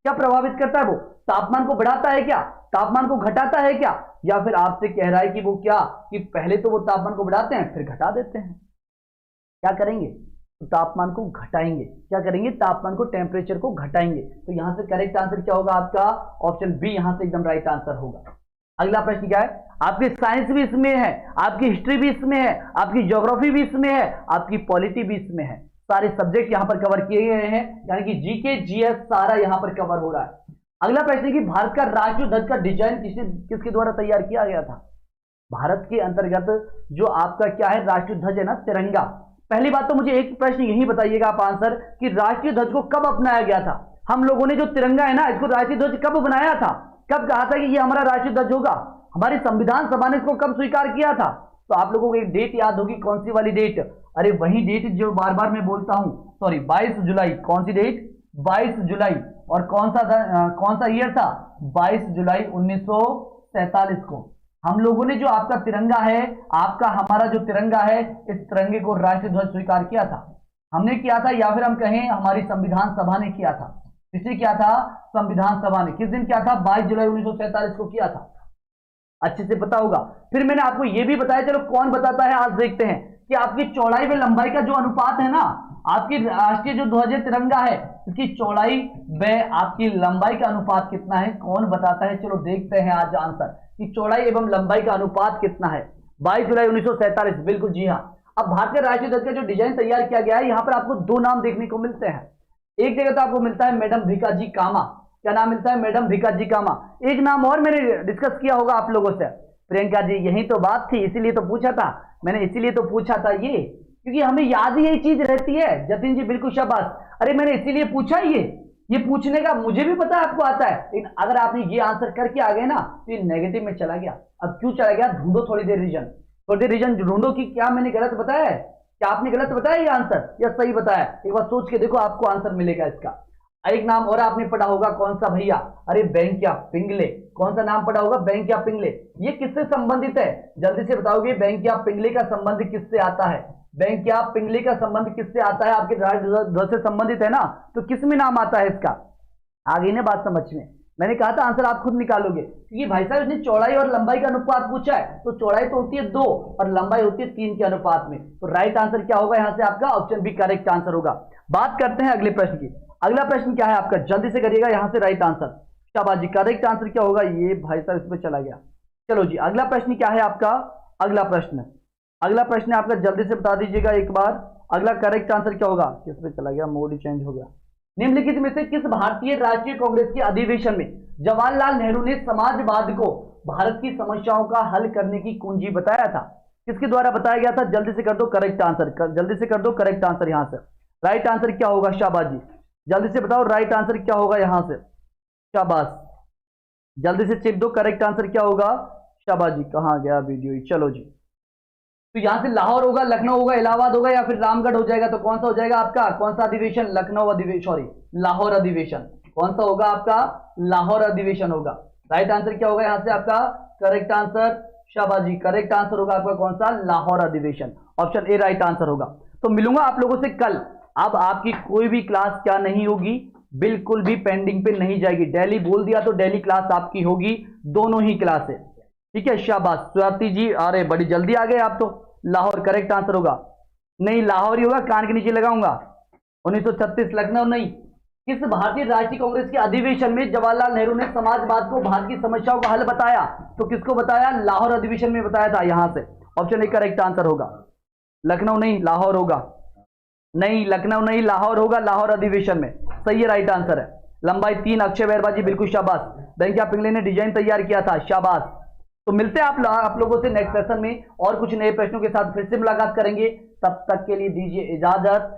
क्या प्रभावित करता है? वो तापमान को बढ़ाता है क्या? तापमान को घटाता है क्या? या फिर आपसे कह रहा है कि वो क्या, कि पहले तो वो तापमान को बढ़ाते हैं फिर घटा देते हैं। क्या करेंगे? तो तापमान को घटाएंगे। क्या करेंगे? तापमान को, टेम्परेचर को घटाएंगे। तो यहां से करेक्ट आंसर क्या होगा आपका? ऑप्शन बी यहां से एकदम राइट आंसर होगा। अगला प्रश्न क्या है? आपकी साइंस भी इसमें है, आपकी हिस्ट्री भी इसमें है, आपकी ज्योग्राफी भी इसमें है, आपकी पॉलिटी भी इसमें है। सारे सब्जेक्ट यहां पर कवर किए गए हैं, यानी कि जीके जीएस सारा यहां पर कवर हो रहा है। अगला प्रश्न है कि भारत का राष्ट्रीय ध्वज का डिजाइन किसके द्वारा तैयार किया गया था? भारत के अंतर्गत जो आपका क्या है, राष्ट्रीय ध्वज है ना, तिरंगा। पहली बात तो मुझे एक प्रश्न यही बताइएगा आप आंसर, कि राष्ट्रीय ध्वज को कब अपनाया गया था? हम लोगों ने जो तिरंगा है ना, इसको राष्ट्रीय ध्वज कब बनाया था? कब कहा था कि ये हमारा राष्ट्रीय ध्वज होगा? हमारी संविधान सभा ने इसको कब स्वीकार किया था? तो आप लोगों को एक डेट याद होगी, कौन सी वाली डेट? अरे वही डेट जो बार बार मैं बोलता हूं, सॉरी 22 जुलाई। कौन सी डेट? 22 जुलाई। और कौन सा ईयर था? 22 जुलाई 1947 को हम लोगों ने जो आपका तिरंगा है, आपका हमारा जो तिरंगा है, इस तिरंगे को राष्ट्रीय ध्वज स्वीकार किया था। हमने किया था, या फिर हम कहें हमारी संविधान सभा ने किया था। किसने किया था? संविधान सभा ने। किस दिन किया था? 22 जुलाई 1947 को किया था। अच्छे से पता होगा। फिर मैंने आपको यह भी बताया, चलो कौन बताता है आज देखते हैं, कि आपकी चौड़ाई व लंबाई का जो अनुपात है ना, आपकी राष्ट्रीय जो ध्वज तिरंगा है, इसकी चौड़ाई व आपकी लंबाई का अनुपात कितना है? कौन बताता है? चलो देखते हैं आज आंसर, कि चौड़ाई एवं लंबाई का अनुपात कितना है। 22 जुलाई 1947, बिल्कुल जी हाँ। अब भारत के राष्ट्रीय ध्वज का जो डिजाइन तैयार किया गया है, यहां पर आपको दो नाम देखने को मिलते हैं। एक जगह तो आपको मिलता है मैडम भीकाजी कामा। क्या नाम मिलता है? मैडम भीकाजी कामा। एक नाम और मैंने डिस्कस किया होगा आप लोगों से, प्रियंका जी। यही तो बात थी, इसीलिए तो पूछा था मैंने, इसीलिए तो पूछा था ये, क्योंकि हमें याद ही यही चीज रहती है। जतिन जी बिल्कुल शाबाश। अरे मैंने इसीलिए पूछा, ये पूछने का मुझे भी पता है आपको आता है, लेकिन अगर आपने ये आंसर करके आ गए ना, तो ये नेगेटिव में चला गया। अब क्यों चला गया? ढूंढो थोड़ी देर रीजन, थोड़ी देर रीजन ढूंढो कि क्या मैंने गलत बताया है, क्या आपने गलत बताया ये आंसर या सही बताया। एक बार सोच के देखो, आपको आंसर मिलेगा इसका। एक नाम और आपने पढ़ा होगा, कौन सा भैया? अरे बेंकिया पिंगले। कौन सा नाम पढ़ा होगा? बेंकिया पिंगले। ये किससे संबंधित है? जल्दी से बताओगे, बेंकिया पिंगले का संबंध किससे आता है? बेंकिया पिंगले का संबंध किससे आता है? आपके राष्ट्रीय ध्वज से संबंधित है ना, तो किस में नाम आता है इसका? आ गई ना बात समझ में? मैंने कहा था आंसर आप खुद निकालोगे, क्योंकि भाई साहब इसने चौड़ाई और लंबाई का अनुपात पूछा है, तो चौड़ाई तो होती है 2 और लंबाई होती है 3 के अनुपात में। तो राइट आंसर क्या होगा यहां से? आपका ऑप्शन बी करेक्ट आंसर होगा। बात करते हैं अगले प्रश्न की। अगला प्रश्न क्या है आपका? जल्दी से करिएगा, यहां से राइट आंसर। शाबाश जी, करेक्ट आंसर क्या होगा? ये भाई साहब इसमें चला गया। चलो जी, अगला प्रश्न क्या है आपका? अगला प्रश्न आपका, जल्दी से बता दीजिएगा एक बार। अगला करेक्ट आंसर क्या होगा? किसमें चला गया? मोड ही चेंज हो गया। निम्नलिखित में से किस भारतीय राष्ट्रीय कांग्रेस के अधिवेशन में जवाहरलाल नेहरू ने समाजवाद को भारत की समस्याओं का हल करने की कुंजी बताया था? किसके द्वारा बताया गया था? जल्दी से कर दो करेक्ट आंसर, जल्दी से कर दो करेक्ट आंसर। यहां से राइट आंसर क्या होगा? शाबाश जी, जल्दी से बताओ राइट आंसर क्या होगा यहां से? शाबाश, जल्दी से चिप दो, करेक्ट आंसर क्या होगा? शाबाश जी, कहां गया वीडियो? चलो जी, तो यहां से लाहौर होगा, लखनऊ होगा, इलाहाबाद होगा, या फिर रामगढ़ हो जाएगा। तो कौन सा हो जाएगा आपका? कौन सा अधिवेशन? लखनऊ अधिवेशन, सॉरी लाहौर अधिवेशन। कौन सा होगा आपका? लाहौर अधिवेशन होगा। राइट आंसर क्या होगा यहां से आपका? Correct answer. शाबाश जी, करेक्ट आंसर होगा आपका कौन सा? लाहौर अधिवेशन। ऑप्शन ए राइट आंसर होगा। तो मिलूंगा आप लोगों से कल। अब आपकी कोई भी क्लास क्या नहीं होगी, बिल्कुल भी पेंडिंग पे नहीं जाएगी। डेली बोल दिया तो डेली क्लास आपकी होगी, दोनों ही क्लास है, ठीक है। शाबाश स्वाति जी, अरे बड़ी जल्दी आ गए आप तो। लाहौर करेक्ट आंसर होगा। नहीं, लाहौर ही होगा, कान के नीचे लगाऊंगा। 1936 लखनऊ नहीं। किस भारतीय राष्ट्रीय कांग्रेस के अधिवेशन में जवाहरलाल नेहरू ने समाजवाद को भारत की समस्याओं का हल बताया? तो किसको बताया? लाहौर अधिवेशन में बताया था। यहां से ऑप्शन ए करेक्ट आंसर होगा। लखनऊ नहीं, लाहौर होगा। नहीं, लखनऊ नहीं, लाहौर होगा, लाहौर अधिवेशन में। सही है, राइट आंसर है। लंबाई 3, अक्षय बैरबाजी, बिल्कुल शाबाश। बेंकिया पिंगले ने डिजाइन तैयार किया था, शाबाश। तो मिलते हैं आप लोगों से नेक्स्ट सेशन में और कुछ नए प्रश्नों के साथ फिर से मुलाकात करेंगे। तब तक के लिए दीजिए इजाजत।